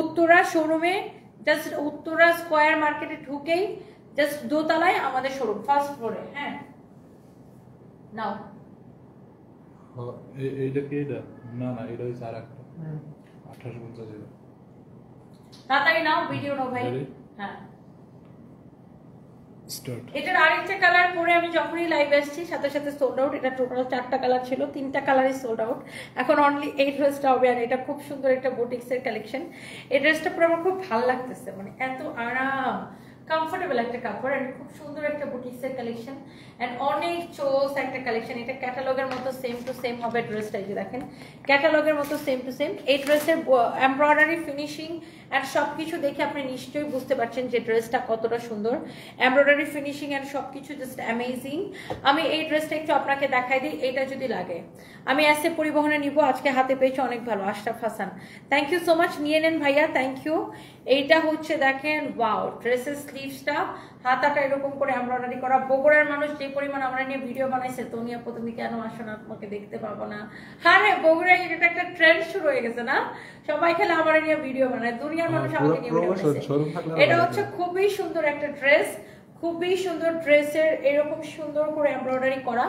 উত্তরা শোরুমে জাস্ট উত্তরা স্কয়ার মার্কেটে ঢুকেই জাস্ট দোতলায় আমাদের শোরুম ফার্স্ট ফ্লোরে। হ্যাঁ নাও এইটা কি? এটা না না, এটা হইছে আরেকটা 2850। তাড়াতাড়ি নাও, ভিডিও নাও ভাই। হ্যাঁ এটার আরেকটা কালার পরে আমি যখনই লাইভে আসছি সাথে সাথে সোল্ড আউট। এটা টোটাল 4টা কালার ছিল, 3টা কালারই সোল্ড আউট। এখন অনলি এই ড্রেসটা হবে। আর এটা খুব সুন্দর একটা বুটিক্সের কালেকশন। এই ড্রেসটা পরে আমার খুব ভালো লাগতেছে, মানে এত আরাম কমফোর্টেবল একটা কাপড় এন্ড খুব সুন্দর একটা বুটিক্সের কালেকশন এন্ড অনেক চোস একটা কালেকশন। এটা ক্যাটালগের মতো সেম টু সেম হবে ড্রেসটা। এই যে দেখেন ক্যাটালগের মতো সেম টু সেম। এই ড্রেসের এমব্রয়ডারি ফিনিশিং এন্ড সবকিছু দেখে আপনি নিশ্চয়ই বুঝতে পারছেন যে ড্রেসটা কতটা সুন্দর। এমব্রয়ডারি ফিনিশিং এন্ড সবকিছু জাস্ট অ্যামেজিং। আমি এই ড্রেসটা একটু আপনাকে দেখাই দিই, এটা যদি লাগে আমি এসে পরিবহনে নিব। আজকে হাতে পেয়েছি, অনেক ভালো। Ashraf Hasan thank you so much, নিয়ে নেন ভাইয়া, থ্যাংক ইউ। এইটা হচ্ছে দেখেন ওয়াও, ড্রেসের স্লিভসটা হাতাটা এরকম করে এমব্রয়ডারি করা। বগুড়ার মানুষ যে পরিমাণ আমরা নিয়ে ভিডিও বানাইছে, তোনিয়া তুমি কেন আসো না, তোমাকে দেখতে পাবো না। হ্যাঁ রে, বগুড়ায় এটা একটা ট্রেন্ড শুরু হয়ে গেছে না, সবাই খেলে আমার নিয়ে ভিডিও বানায়, দুনিয়ার মানুষ আমাকে নিয়ে ভিডিও বানাইছে। এটা হচ্ছে খুবই সুন্দর একটা ড্রেস, খুবই সুন্দর। ড্রেসের এরকম সুন্দর করে এমব্রয়ডারি করা,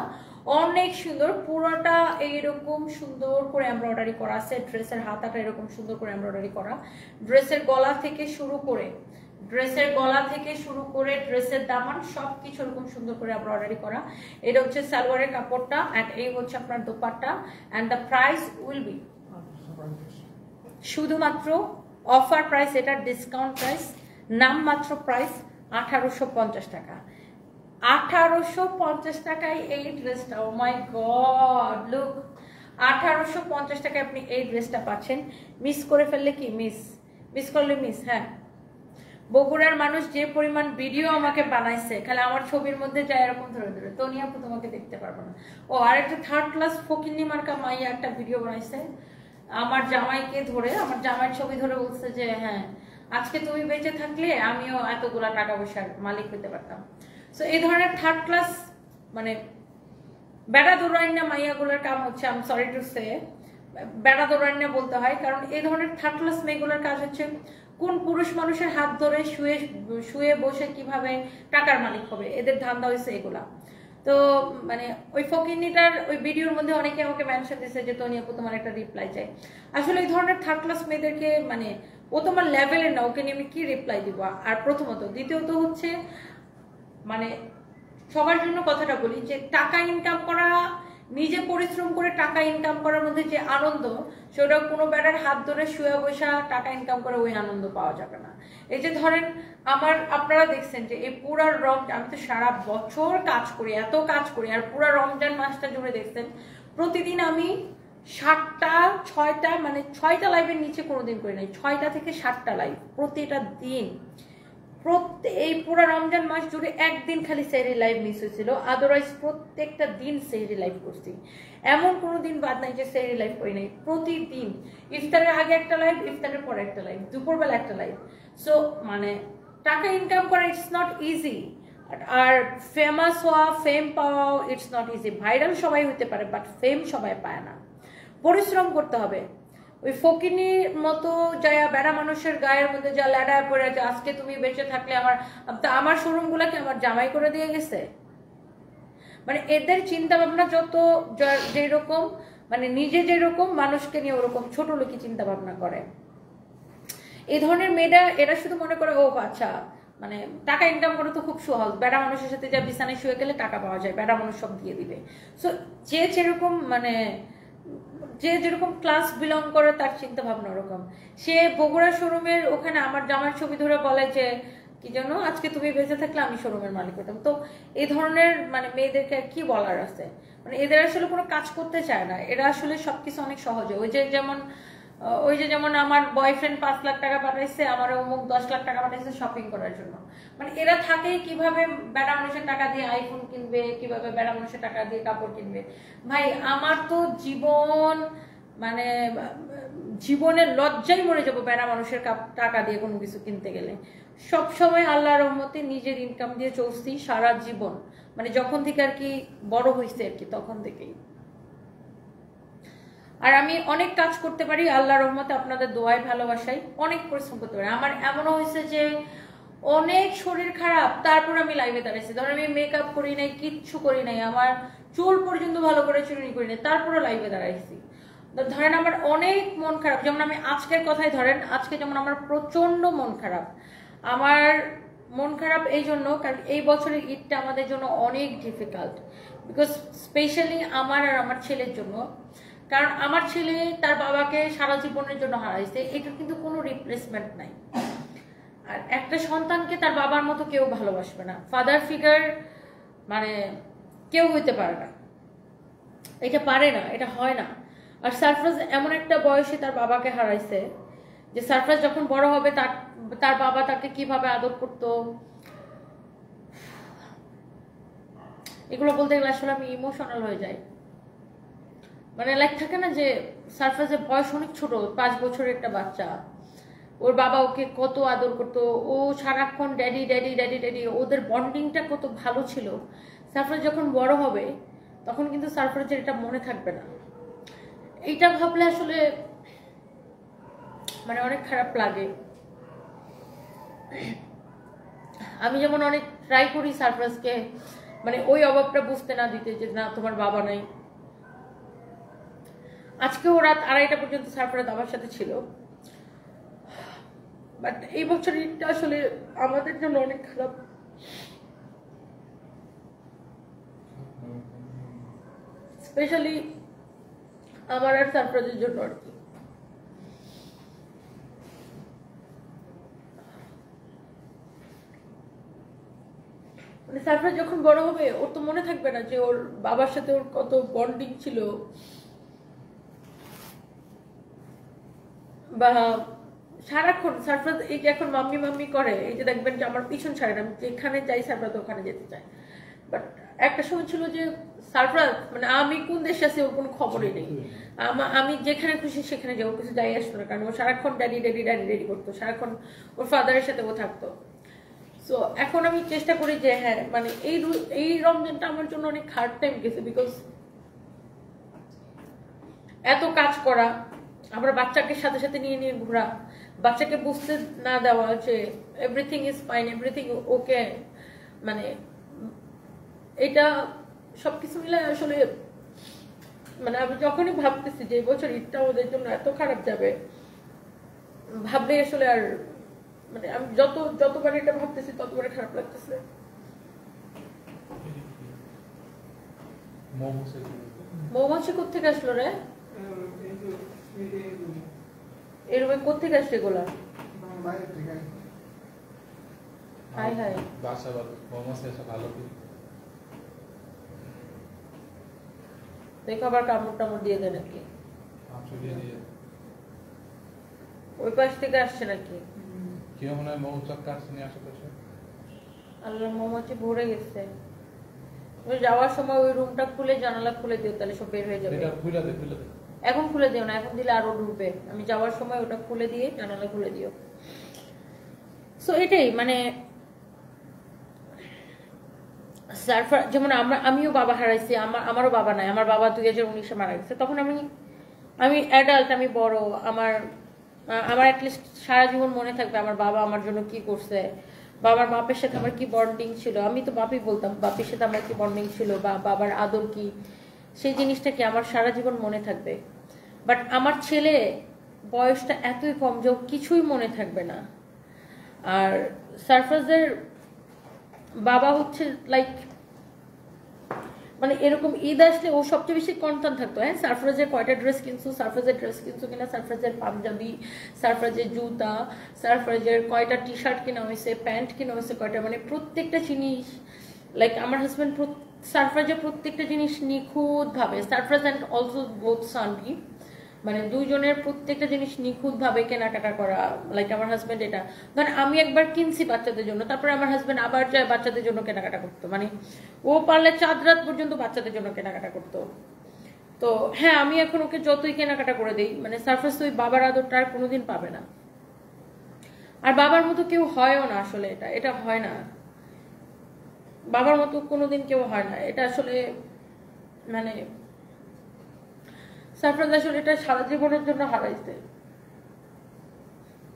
অনেক সুন্দর। পুরোটা এইরকম সুন্দর করে এমব্রয়ডারি করা আছে। ড্রেসের হাতাটা এরকম সুন্দর করে এমব্রয়ডারি করা। ড্রেসের গলা থেকে শুরু করে ড্রেসের দামান সবকিছু এরকম সুন্দর করে এমব্রয়ডারি করা। এটা হচ্ছে সালোয়ারের কাপড়টা এন্ড এই হচ্ছে আপনার dupatta and the price will be শুধুমাত্র অফার প্রাইস, এটা ডিসকাউন্ট প্রাইস, নামমাত্র প্রাইস 1850 টাকা। 1850 টাকায় এই ড্রেসটা, ও মাই গড লুক, 1850 টাকায় আপনি এই ড্রেসটা পাচ্ছেন। মিস করে ফেললে কি মিস করলে মিস। হ্যাঁ, বগুড়ার মানুষ যে পরিমাণ ভিডিও আমাকে বানাইছে, খালি আমার ছবির মধ্যে যায় এরকম ধরে ধরে, তনি আপু তোমাকে দেখতে পারবো না। ও আর একটা থার্ড ক্লাস ফকিন্নি মার্কা মাইয়া একটা ভিডিও বানাইছে আমার জামাইকে ধরে, আমার জামাইয়ের ছবি ধরে বলছে যে হ্যাঁ আজকে তুমি বেঁচে থাকলে আমিও এতগুলা টাকা পয়সার মালিক হতে পারতাম। সো এই ধরনের থার্ড ক্লাস মানে বেড়া দৌড়াইনা মাইয়াগুলোর কাম হচ্ছে, I am sorry to say, বেড়া দৌড়াইনা বলতে হয়, কারণ এই ধরনের থার্ড ক্লাস মেয়েগুলোর কাজ হচ্ছে কোন পুরুষ মানুষের হাত ধরে শুয়ে বসে কিভাবে টাকার মালিক হবে, এদের ধান্দা হয়েছে এগুলা। তো মানে ওই ফকিনিটার ওই ভিডিওর মধ্যে অনেকে আমাকে মেনশন দিয়েছে যে তনি আপু তোমার একটা রিপ্লাই চাই। আসলে এই ধরনের থার্ড ক্লাস মেয়েদেরকে মানে ও তোমার লেভেলের না, ওকে নিয়ে আমি কি রিপ্লাই দিব। আর প্রথমত, দ্বিতীয়ত হচ্ছে মানে সবার জন্য কথাটা বলি যে টাকা ইনকাম করা, নিজে পরিশ্রম করে টাকা ইনকাম করার মধ্যে যে আনন্দ, সেটা কোনো বেড়ার হাত ধরে শুয়ে বসা টাকা ইনকাম করে ওই আনন্দ পাওয়া যাবে না। এই যে ধরেন আপনারা দেখছেন যে এই পুরা আমি তো সারা বছর কাজ করি, এত কাজ করি, আর পুরা রমজান মাসটা জুড়ে দেখছেন প্রতিদিন আমি 7টা 6টা মানে 6টা লাইভের নিচে কোনোদিন করি নাই, 6টা থেকে 7টা লাইভ প্রতিটা দিন। এই পুরো রমজান মাস জুড়ে একদিন খালি সেহরি লাইভ মিস হয়েছিল, আদারওয়াইজ প্রত্যেকটা দিন সেহরি লাইভ করছি। এমন কোনো দিন বাদ নাই যে সেহরি লাইভ করি নাই, প্রতিদিন। ইফতারের আগে একটা লাইভ, ইফতারের পরে একটা লাইভ, দুপুরবেলা একটা লাইভ। সো মানে টাকা ইনকাম করা ইটস নট ইজি। আর ফেমাস হওয়া, ফেম পাওয়া ইটস নট ইজি। ভাইরাল সবাই হতে পারে, বাট ফেম সবাই পায় না। পরিশ্রম করতে হবে। ওই ফকিনির মতো যায় বেড়া মানুষের গায়ের মধ্যে যা ল্যাডায় পড়ে আছে, আজকে তুমি বেঁচে থাকলে আমার শোরুম গুলাকে আমার জামাই করে দিয়ে গেছে। মানে এদের চিন্তা ভাবনা যত যেরকম, মানে নিজে যেরকম মানুষকে নিয়ে ওরকম ছোট লোকই চিন্তা ভাবনা করে। এই ধরনের মেয়েরা এরা শুধু মনে করে ও আচ্ছা মানে টাকা ইনকাম করা তো খুব সহজ, বেড়া মানুষের সাথে যা বিছানায় শুয়ে গেলে টাকা পাওয়া যায়, বেড়া মানুষ সব দিয়ে দিবে। সো যে যেরকম মানে যে যেরকম ক্লাস বিলং করে তার চিন্তা ভাবনা ওরকম। সে বগুড়া শোরুমের ওখানে আমার জামার ছবি ধরে বলে যে কি যেন আজকে তুমি বেঁচে থাকলে আমি শোরুমের মালিক হতাম। তো এই ধরনের মানে মেয়েদেরকে আর কি বলার আছে, মানে এদের আসলে কোনো কাজ করতে চায় না, এরা আসলে সবকিছু অনেক সহজে। ওই যে যেমন আমার বয়ফ্রেন্ড 5 লাখ টাকা পাঠাইছে, আমার অমুক 10 লাখ টাকা পাঠাইছে শপিং করার জন্য। মানে এরা থাকে কিভাবে বেড়া মানুষের টাকা দিয়ে আইফোন কিনবে, কিভাবে বেড়া মানুষের টাকা দিয়ে কাপড় কিনবে। ভাই আমার তো মানে জীবনের লজ্জায় মরে যাবো বেড়া মানুষের টাকা দিয়ে কোনো কিছু কিনতে গেলে। সব সময় আল্লাহর রহমতে নিজের ইনকাম দিয়ে চলছি সারা জীবন, মানে যখন থেকে আর কি বড় হয়েছে আর কি তখন থেকেই। আর আমি অনেক কাজ করতে পারি আল্লাহর রহমতে, আপনাদের দোয়ায় ভালোবাসায় অনেক পরিশ্রম করতে পারি। আমার এমনও হয়েছে যে অনেক শরীর খারাপ, তারপর আমি লাইভে দাঁড়াইছি। ধরেন আমি মেকআপ করি নাই, কিচ্ছু করি নাই, আমার চুল পর্যন্ত ভালো করে চুরি করি নাই, তারপরে লাইভে দাঁড়াইছি। ধরেন আমার অনেক মন খারাপ, যেমন আমি আজকের কথাই ধরেন, আজকে যেমন আমার প্রচন্ড মন খারাপ। আমার মন খারাপ এই জন্য কারণ এই বছরের ঈদটা আমাদের জন্য অনেক ডিফিকাল্ট, বিকজ স্পেশালি আমার আর আমার ছেলের জন্য। কারণ আমার ছেলে তার বাবাকে সারা জীবনের জন্য হারাইছে, এটার কিন্তু কোনো রিপ্লেসমেন্ট নাই। আর একটা সন্তানকে তার বাবার মতো কেউ ভালোবাসবে না, ফাদার ফিগার মানে কেউ হইতে পারে না, এটা পারে না, এটা হয় না। আর সারফরাজ এমন একটা বয়সে তার বাবাকে হারাইছে যে সারফরাজ যখন বড় হবে তার বাবা তাকে কিভাবে আদর করতো, এগুলো বলতে গেলে আসলে আমি ইমোশনাল হয়ে যাই। মানে লাইক থাকে না যে সারফরাজের বয়স অনেক ছোট, 5 বছরের একটা বাচ্চা, ওর বাবা ওকে কত আদর করতো, ও সারাক্ষণ ড্যাডি ড্যাডি ড্যাডি ড্যাডি, ওদের বন্ডিংটা কত ভালো ছিল। সারফরাজ যখন বড় হবে তখন কিন্তু সারফরাজের এটা মনে থাকবে না। এইটা ভাবলে আসলে মানে অনেক খারাপ লাগে। আমি যেমন অনেক ট্রাই করি সারফরাজকে মানে ওই অভাবটা বুঝতে না দিতে, যে না তোমার বাবা নাই। আজকেও রাত 2:30 পর্যন্ত সারফরাজ আমার সাথে ছিল, বাট এই বছর ঈদটা আসলে আমাদের জন্য অনেক খারাপ, স্পেশালি আমার আর সারফরাজের জন্য আর কি। মানে সারফরাজ যখন বড় হবে ওর তো মনে থাকবে না যে ওর বাবার সাথে ওর কত বন্ডিং ছিল, বা সারাক্ষণ সারফরাজ এই যে এখন মাম্মি মাম্মি করে, এই যে দেখবেন যে আমার পিছন ছাড়ে না, আমি যেখানে যাই সারফরাজ ওখানে যেতে চায়। বাট একটা সময় ছিল যে সারফরাজ মানে আমি কোন দেশে আছি ওর কোনো খবরই নেই, আমি যেখানে খুশি সেখানে যাবো, কিছু যাই আসতো না, কারণ ও সারাক্ষণ ড্যাডি ড্যাডি ড্যাডি ড্যাডি করতো, সারাক্ষণ ওর ফাদারের সাথে ও থাকতো। সো এখন আমি চেষ্টা করি যে হ্যাঁ মানে এই রমজানটা আমার জন্য অনেক হার্ড টাইম গেছে, বিকজ এত কাজ করা, আমরা বাচ্চাকে সাথে সাথে নিয়ে নিয়ে ঘোরা, বাচ্চাকে বুঝতে না দেওয়া যে everything is fine, everything okay, মানে এটা সবকিছু মিলে আসলে মানে আমি যখনই ভাবতেছি যে এবছর ঈদটা ওদের জন্য এত খারাপ যাবে, ভাবলে আসলে আর মানে আমি যতবার এটা ভাবতেছি ততবার খারাপ লাগতেছে। মৌমাছি কোথেকে আসলো রে? এর রুমে কোথেকে আসছে এগুলা? হাই হাই বাসা মৌমাছি আসা ভালো কি? দেখো আবার কামড় টামড় দিয়ে দেয় নাকি? ওই পাশ থেকে আসছে নাকি? কেউ মনে হয় মৌচাক আসছে নিয়ে আশেপাশে। আল্লাহ মৌমাছি ভরে গেছে। ওই যাওয়ার সময় ওই রুমটা খুলে জানালা খুলে দিও, তাহলে সব বের হয়ে যাবে। এটা খুলে দে। এখন খুলে দিও না, এখন দিলে আরো ঢুকবে। আমি যাওয়ার সময় ওটা খুলে দিয়ে জানালা খুলে দিও। সো এটাই মানে সারফার যেমন আমিও বাবা হারাইছি, আমারও বাবা নাই, আমার বাবা 2019-এ মারা গেছে। তখন আমি অ্যাডাল্ট, আমি বড়, আমার অ্যাটলিস্ট সারা জীবন মনে থাকবে আমার বাবা আমার জন্য কি করছে, বা আমার বাপের সাথে আমার কি বন্ডিং ছিল। আমি তো বাপই বলতাম, বাপের সাথে আমার কি বন্ডিং ছিল বা বাবার আদর কি, সেই জিনিসটা কি আমার সারা জীবন মনে থাকবে। বাট আমার ছেলে বয়সটা এতই কম যে কিছুই মনে থাকবে না। আর সারফাজের বাবা হচ্ছে লাইক মানে এরকম ঈদ আসলে ও সবচেয়ে বেশি কনসার্ন থাকতো। হ্যাঁ, সারফরাজের কয়টা ড্রেস কিনছো, সারফরাজের ড্রেস কিনছো কিনা, সারফরাজের পাঞ্জাবি, সারফরাজের জুতা, সারফরাজের কয়টা টি শার্ট কেনা হয়েছে, প্যান্ট কেনা হয়েছে কয়টা, মানে প্রত্যেকটা জিনিস লাইক আমার হাজব্যান্ড সারফরাজের প্রত্যেকটা জিনিস নিখুঁত ভাবে, Sarfaraz and also both Sanvi, মানে দুইজনের প্রত্যেকটা জিনিস নিখুঁত ভাবে কেনাকাটা করা। লাইক আমার হাজব্যান্ড এটা ধরেন আমি একবার কিনছি বাচ্চাদের জন্য, তারপরে আমার হাজব্যান্ড আবার যায় বাচ্চাদের জন্য কেনাকাটা করতো, মানে ও পারলে চাঁদ রাত পর্যন্ত বাচ্চাদের জন্য কেনাকাটা করতো। তো হ্যাঁ, আমি এখন ওকে যতই কেনাকাটা করে দিই, মানে সারফেস ওই বাবার আদরটা আর কোনোদিন পাবে না। আর বাবার মতো কেউ হয়ও না আসলে, এটা হয় না, বাবার মতো কোনোদিন কেউ হয় না। এটা আসলে মানে সারফরাজ আসলে এটা সারা জীবনের জন্য হারাইছে।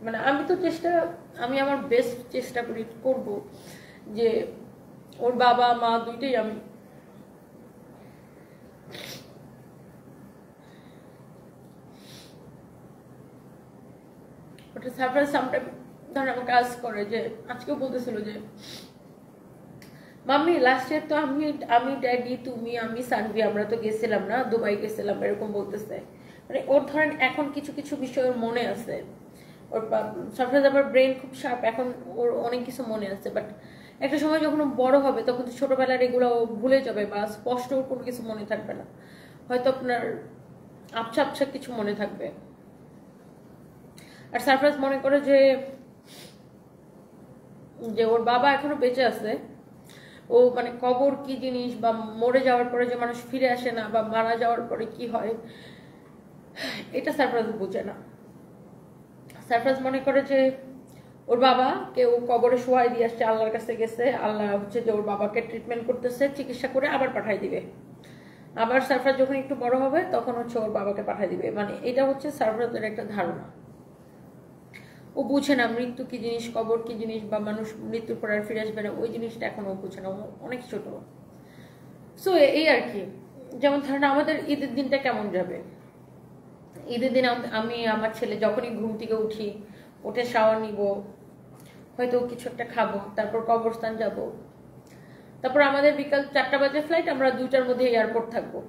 মানে আমি আমার বেস্ট চেষ্টা করব যে ওর বাবা মা দুইটাই আমি ওটা। সারফরাজ সামটাইম ধরেন আমাকে কাজ করে, যে আজকেও বলতেছিল যে মাম্মি লাস্ট ইয়ার তো আমি ড্যাডি তুমি আমি সানভি আমরা তো গেছিলাম না, দুবাই গেছিলাম, এরকম বলতেছে। মানে ওর ধরেন এখন কিছু কিছু বিষয় ওর মনে আছে, ওর সারফরাজ আবার ব্রেন খুব শার্প, এখন ওর অনেক কিছু মনে আছে। বাট একটা সময় যখন ও বড় হবে তখন তো ছোটবেলার এগুলো ও ভুলে যাবে, বা স্পষ্ট ওর কোনো কিছু মনে থাকবে না, হয়তো আপনার আবছা আবছা কিছু মনে থাকবে। আর সারফরাজ মনে করে যে ওর বাবা এখনো বেঁচে আছে, ও মানে কবর কি জিনিস, বা মরে যাওয়ার পরে যে মানুষ ফিরে আসে না, বা মারা যাওয়ার পরে কি হয়, এটা সারফরাজ বুঝে না। সারফরাজ মনে করে যে ওর বাবা কেউ কবরে শোয়াই দিয়ে আসছে, আল্লাহর কাছে গেছে, আল্লাহ হচ্ছে যে ওর বাবাকে ট্রিটমেন্ট করতেছে, চিকিৎসা করে আবার পাঠাই দিবে, আবার সারফরাজ যখন একটু বড় হবে তখন হচ্ছে ওর বাবাকে পাঠাই দিবে। মানে এটা হচ্ছে সারফরাজের একটা ধারণা। ও বুঝে না মৃত্যু কি জিনিস, কবর কি জিনিস, বা মানুষ মৃত্যুর পর আর ফিরে আসবে না, ওই জিনিসটা এখন ও বুঝে না, অনেক ছোট। সো এই আর কি। যেমন ধরেন আমাদের ঈদের দিনটা কেমন যাবে, ঈদের দিন আমি আমার ছেলে যখনই ঘুম থেকে উঠে শাওয়ার নিব, হয়তো কিছু একটা খাবো, তারপর কবরস্থান যাব, তারপর আমাদের বিকাল 4টা বাজে ফ্লাইট, আমরা 2টার মধ্যে এয়ারপোর্ট থাকবো।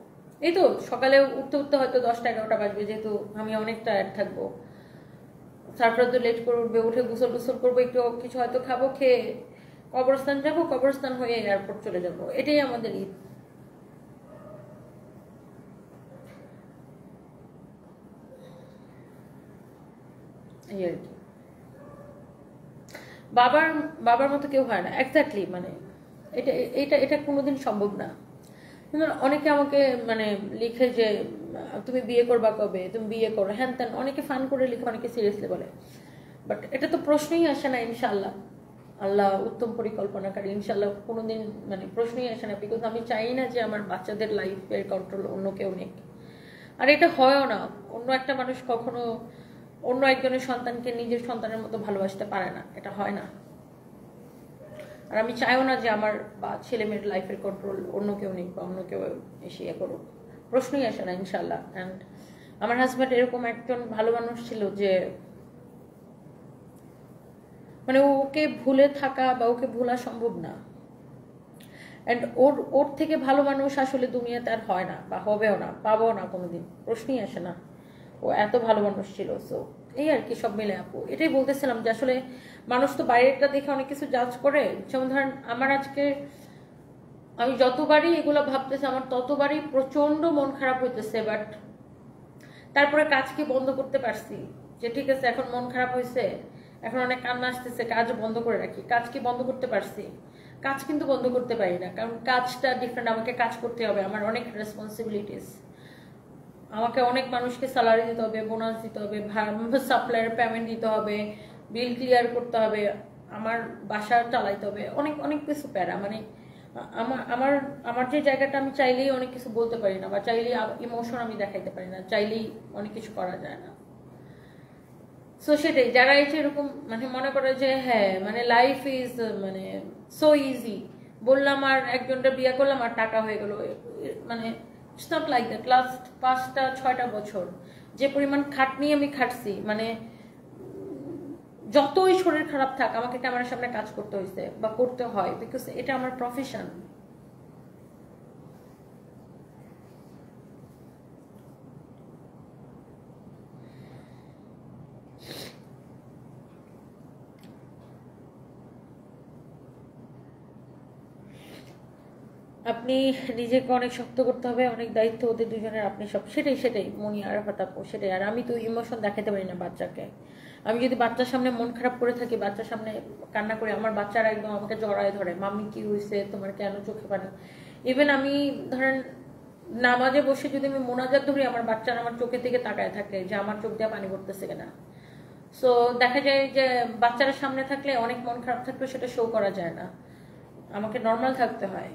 এই তো সকালে উঠতে হয়তো 10টা-11টা বাজবে, যেহেতু আমি অনেক টায়ার্ড থাকবো। সারফরাজ তো লেট করে উঠবে, উঠে গোসল করবো, একটু কিছু হয়তো খাবো, খেয়ে কবরস্থান যাব, কবরস্থান হয়ে এয়ারপোর্ট চলে যাব। এটাই আমাদের ঈদ। এই আর কি। বাবার মতো কেউ হয় না, এক্স্যাক্টলি। মানে এটা এটা এটা কোনোদিন সম্ভব না। অনেকে আমাকে মানে লিখে যে তুমি বিয়ে করবা কবে, তুমি বিয়ে করো, হ্যান ত্যান, অনেকে ফান করে লিখে, অনেকে সিরিয়াসলি বলে। বাট এটা তো প্রশ্নই আসে না। ইনশাল্লাহ আল্লাহ উত্তম পরিকল্পনাকারী, ইনশাল্লাহ কোনোদিন মানে প্রশ্নই আসে না। বিকজ আমি চাই না যে আমার বাচ্চাদের লাইফের কন্ট্রোল অন্য কেউ নেই। আর এটা হয়ও না, অন্য একটা মানুষ কখনো অন্য একজনের সন্তানকে নিজের সন্তানের মতো ভালোবাসতে পারে না, এটা হয় না। আর আমি চাইও না যে আমার বা ছেলে মেয়ের লাইফের কন্ট্রোল অন্য কেউ নেই, বা অন্য কেউ এসে ইয়ে করুক, প্রশ্নই আসে না ইনশাল্লাহ। অ্যান্ড আমার হাজব্যান্ড এরকম একজন ভালো মানুষ ছিল যে মানে ওকে ভুলে থাকা বা ওকে ভোলা সম্ভব না। অ্যান্ড ওর থেকে ভালো মানুষ আসলে দুনিয়াতে আর হয় না, বা হবেও না, পাবও না কোনোদিন, প্রশ্নই আসে না। ও এত ভালো মানুষ ছিল। সো এই আর কি, সব মিলে আপু এটাই বলতেছিলাম যে আসলে মানুষ তো বাইরেটা দেখে অনেক কিছু জাজ করে। যেমন ধরেন আমি যতবারই এগুলো ভাবতেছি আমার ততবারই প্রচন্ড মন খারাপ হইতেছে। বাট তারপরে কাজকে বন্ধ করতে পারছি, যে ঠিক আছে এখন মন খারাপ হয়েছে, এখন অনেক কান্না আসতেছে, কাজ বন্ধ করে রাখি। কাজ কি বন্ধ করতে পারছি? কাজ কিন্তু বন্ধ করতে পারি না, কারণ কাজটা ডিফারেন্ট, আমাকে কাজ করতে হবে, আমার অনেক রেসপন্সিবিলিটিস, আমাকে অনেক মানুষকে স্যালারি দিতে হবে, বোনাস দিতে হবে, সাপ্লাইয়ের পেমেন্ট দিতে হবে, বিল ক্লিয়ার করতে হবে, আমার বাসা চালাইতে হবে, অনেক অনেক কিছু প্যারা। মানে আমার আমার আমার যে জায়গাটা আমি চাইলেই অনেক কিছু বলতে পারি না, বা চাইলেই ইমোশন আমি দেখাইতে পারি না, চাইলেই অনেক কিছু করা যায় না। সো সেটাই, যারা এই যে এরকম মানে মনে করে যে হ্যাঁ মানে লাইফ ইজ মানে সো ইজি, বললাম আর একজনটা বিয়ে করলাম আর টাকা হয়ে গেল, মানে it's not like that. Last 5-6টা বছর যে পরিমাণ খাটনি আমি খাটছি, মানে যতই শরীর খারাপ থাক আমাকে ক্যামেরার সামনে কাজ করতে হয়েছে বা করতে হয়, বিকজ এটা আমার প্রফেশন। আপনি নিজেকে অনেক শক্ত করতে হবে, অনেক দায়িত্ব ওদের দুজনের, আপনি সব সেটাই সেটাই মনি আর আপু সেটাই। আর আমি তো ইমোশন দেখাতে পারি না বাচ্চাকে। আমি যদি বাচ্চার সামনে মন খারাপ করে থাকি, বাচ্চার সামনে কান্না করে, আমার বাচ্চারা একদম আমাকে জড়ায় ধরে, মাম্মি কি হয়েছে তোমার, কেন চোখে পানি। ইভেন আমি ধরেন নামাজে বসে যদি আমি মোনাজাত ধরি, আমার বাচ্চারা আমার চোখের দিকে তাকায় থাকে যে আমার চোখ দিয়ে পানি পড়তেছে কিনা। সো দেখা যায় যে বাচ্চারা সামনে থাকলে অনেক মন খারাপ থাকলেও সেটা শো করা যায় না, আমাকে নর্মাল থাকতে হয়।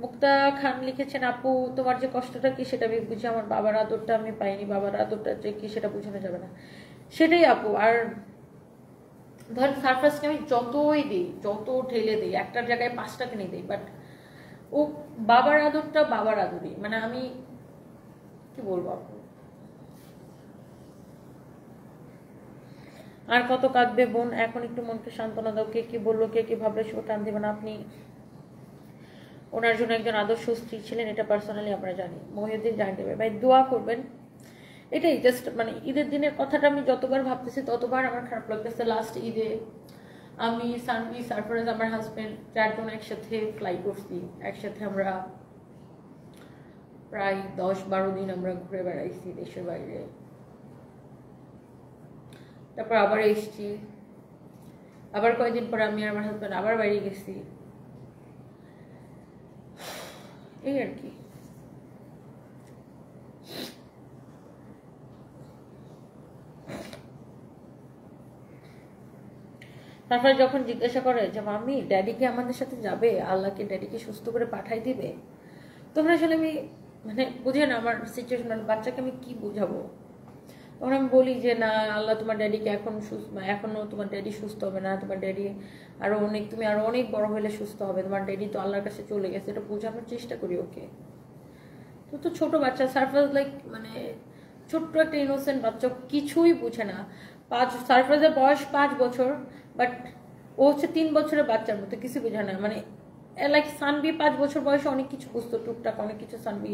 মুক্তা খান লিখেছেন, আপু তোমার যে কষ্টটা কি সেটা আমি বুঝি, আমার বাবার আদরটা আমি পাইনি, বাবার আদরটা যে কি সেটা বোঝানো যাবে না। সেটাই আপু। আর ধর সারফাসকে আমি যতই দিই, যত ঢেলে দিই, একটার জায়গায় 5টা কিনে দিই, বাট ও বাবার আদরটা বাবার আদরই, মানে আমি কি বলবো আপু। আর কত কাঁদবে বোন, এখন একটু মনকে সান্ত্বনা দাও, কে কি বললো, কে কি ভাবলে সেটা টান দিবে না। আপনি ওনার জন্য একজন আদর্শ স্ত্রী ছিলেন, এটা পার্সোনালি আমরা জানি, মহিউদ্দিন জাহাঙ্গীর ভাই দোয়া করবেন। এটাই জাস্ট মানে ঈদের দিনের কথাটা আমি যতবার ভাবতেছি ততবার আমার খারাপ লাগতেছে। লাস্ট ঈদে আমি সানভি, সারফরাজ, আমার হাজবেন্ড 4জন একসাথে ফ্লাই করছি, একসাথে আমরা প্রায় 10-12 দিন আমরা ঘুরে বেড়াইছি দেশের বাইরে, তারপর আবার এসছি, আবার কয়েকদিন পরে আমি আর আমার হাজবেন্ড আবার বাইরে গেছি, এই আর কি। তারপরে যখন জিজ্ঞাসা করে যে মাম্মি ড্যাডি কি আমাদের সাথে যাবে, আল্লাহকে ড্যাডিকে সুস্থ করে পাঠাই দিবে, তখন আসলে আমি মানে বুঝে না আমার সিচুয়েশন, বাচ্চাকে আমি কি বুঝাবো। তখন আমি বলি যে না, আল্লাহ তোমার ড্যাডিকে এখন এখনো তোমার ড্যাডি সুস্থ হবে না, তোমার ড্যাডি আরো অনেক, তুমি আরো অনেক বড় হলে সুস্থ হবে, তোমার ড্যাডি তো আল্লাহর কাছে চলে গেছে, এটা বোঝানোর চেষ্টা করি ওকে। তো ছোট বাচ্চা, সারফরাজ লাইক মানে ছোট্ট একটা ইনোসেন্ট বাচ্চা, কিছুই বুঝে না। সারফরাজের বয়স 5 বছর, বাট ও হচ্ছে 3 বছরের বাচ্চার মতো, কিছু বোঝে না। মানে লাইক সানভি 5 বছর বয়সে অনেক কিছু বুঝতো, টুকটাক অনেক কিছু। সানভি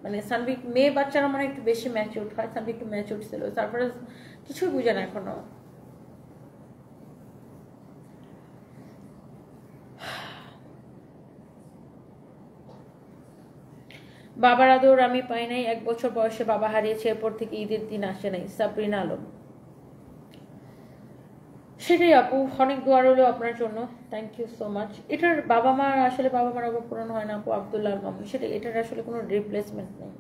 মানে সানভি মেয়ে বাচ্চারা মানে একটু বেশি ম্যাচিউর হয়, সানভি একটু ম্যাচিউর ছিল, সারফরাজ কিছুই বুঝে না এখনো। বাবার আদর আমি পাই নাই, 1 বছর বয়সে বাবা হারিয়েছে, এরপর থেকে ঈদের দিন আসে নাই। সাবরিনা আলম, সেটাই আপু, অনেক দোয়া রইল আপনার জন্য, থ্যাংক ইউ সো মাচ। এটার বাবা মা আসলে বাবা মার অভাব পূরণ হয় না আপু, আব্দুল্লাহ মামুন, সেটা এটার আসলে কোনো রিপ্লেসমেন্ট নেই।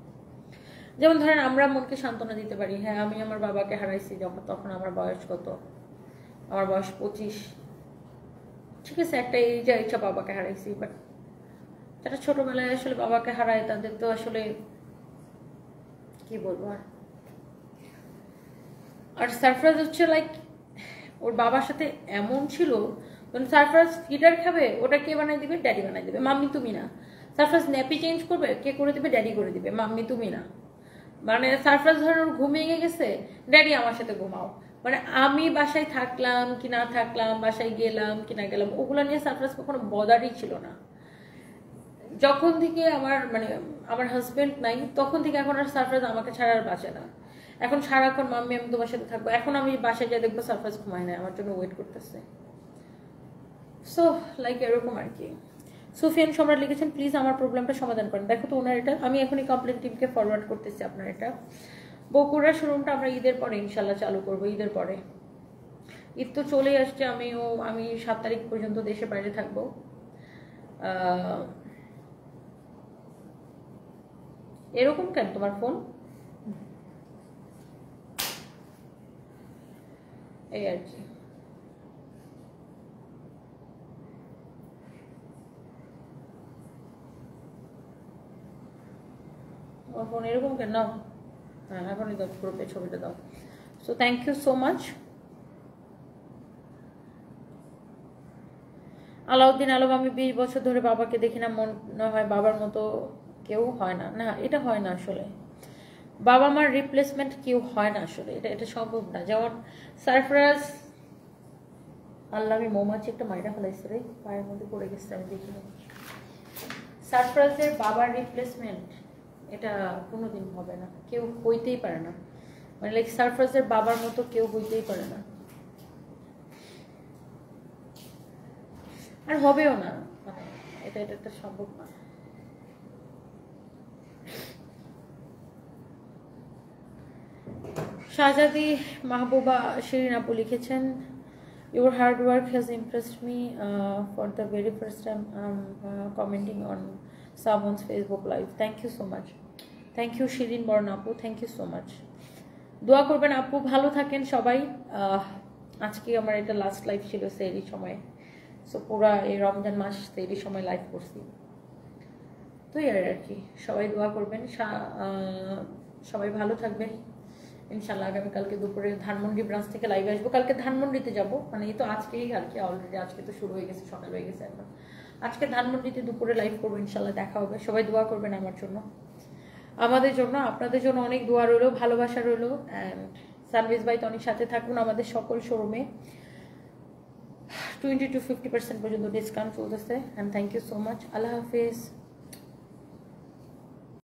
যেমন ধরেন আমরা মনকে সান্ত্বনা দিতে পারি, হ্যাঁ আমি আমার বাবাকে হারাইছি যখন, তখন আমার বয়স কত, আমার বয়স 25, ঠিক আছে, একটা ইচ্ছা বাবাকে হারাইছি, বাট যারা ছোটবেলায় আসলে বাবাকে হারায় তাদের তো আসলে কি বলবো। আর সারফরাজ হচ্ছে লাইক ওর বাবার সাথে এমন ছিল, সারফরাজ ফিডার খাবে, ওটা কে বানাই দিবে, ড্যাডি বানাই দিবে, মাম্মি তুমি না। সারফরাজ ন্যাপি চেঞ্জ করবে, কে করে দিবে, ড্যাডি করে দিবে, মাম্মি তুমি না। মানে সারফরাজ ধরেন ওর ঘুমিয়ে গেছে, ড্যাডি আমার সাথে ঘুমাও। মানে আমি বাসায় থাকলাম কি না থাকলাম, বাসায় গেলাম কি না গেলাম, ওগুলো নিয়ে সারফরাজ কখনো বদারই ছিল না। যখন থেকে আমার হাজবেন্ড নাই, তখন থেকে এখন আর সারফরাজ আমাকে ছাড়া আর বাঁচে না। এখন সারাক্ষণ মাম্মি আমি তোমার সাথে থাকবো, এখন আমি বাসায় যাই দেখবো সারফরাজ ঘুমায় না, আমার জন্য ওয়েট করতেছে। সো লাইক এরকম আর কি। সুফিয়ান সম্রাট লিখেছেন, প্লিজ আমার প্রবলেমটা সমাধান করেন। দেখো তো ওনার এটা আমি এখনই কমপ্লেন টিমকে ফরওয়ার্ড করতেছি আপনার এটা। বগুড়া শোরুমটা আমরা ঈদের পরে ইনশাল্লাহ চালু করবো, ঈদের পরে। ঈদ তো চলেই আসছে, আমি 7 তারিখ পর্যন্ত দেশের বাইরে থাকবো। এরকম কেন তোমার ফোন, এই আর কি। তোমার ফোন এরকম কেন? নাও, হ্যাঁ এখনই দাও, গ্রুপে ছবিটা দাও। So thank you so much. Alauddin Alam, আমি 20 বছর ধরে বাবাকে দেখি না, মনে হয় বাবার মতো কেউ হয় না। না, এটা হয় না আসলে, বাবা মার রিপ্লেসমেন্ট কেউ হয় না আসলে, এটা সম্ভব না। যেমন সারফরাজ, আল্লাহ, আমি মৌমাছি একটা মাইরা ফেলাইছে রে, পায়ের মধ্যে পড়ে গেছে, আমি দেখিনি। সারফরাজের বাবার রিপ্লেসমেন্ট এটা কোনোদিন হবে না, কেউ হইতেই পারে না, মানে লাইক সারফরাজের বাবার মতো কেউ হইতেই পারে না, আর হবেও না, মানে এটা সম্ভব না। শাহজাদি মাহবুবা শিরিন আপু লিখেছেন, your hard work has impressed me for the very first time commenting on someone's Facebook live. Thank you so much. Thank you Shirin বর্ণ আপু, থ্যাংক ইউ সো মাচ। দোয়া করবেন আপু, ভালো থাকেন সবাই। আজকে আমার এটা লাস্ট লাইভ ছিল সেহরির সময়, সো পুরা এই রমজান মাস সেহরির সময় লাইভ করছি, তো আর কি সবাই দোয়া করবেন, সবাই ভালো থাকবেন ইনশাল্লাহ। আগামীকালকে দুপুরে ধানমন্ডি ব্রাঞ্চ থেকে লাইভে আসবো, কালকে ধানমন্ডিতে যাব, মানে এই তো আজকেই আর কি, অলরেডি আজকে তো শুরু হয়ে গেছে, সকাল হয়ে গেছে এখন, আজকে ধানমন্ডিতে দুপুরে লাইভ করবো ইনশাল্লাহ, দেখা হবে। সবাই দোয়া করবেন আমার জন্য, আমাদের জন্য, আপনাদের জন্য অনেক দোয়া রইলো, ভালোবাসা রইলো। অ্যান্ড সানভিজ ভাই অনেক সাথে থাকুন, আমাদের সকল শোরুমে 20 to 50% পর্যন্ত ডিসকাউন্ট চলতেছে। And thank you so much, আল্লাহ হাফিজ।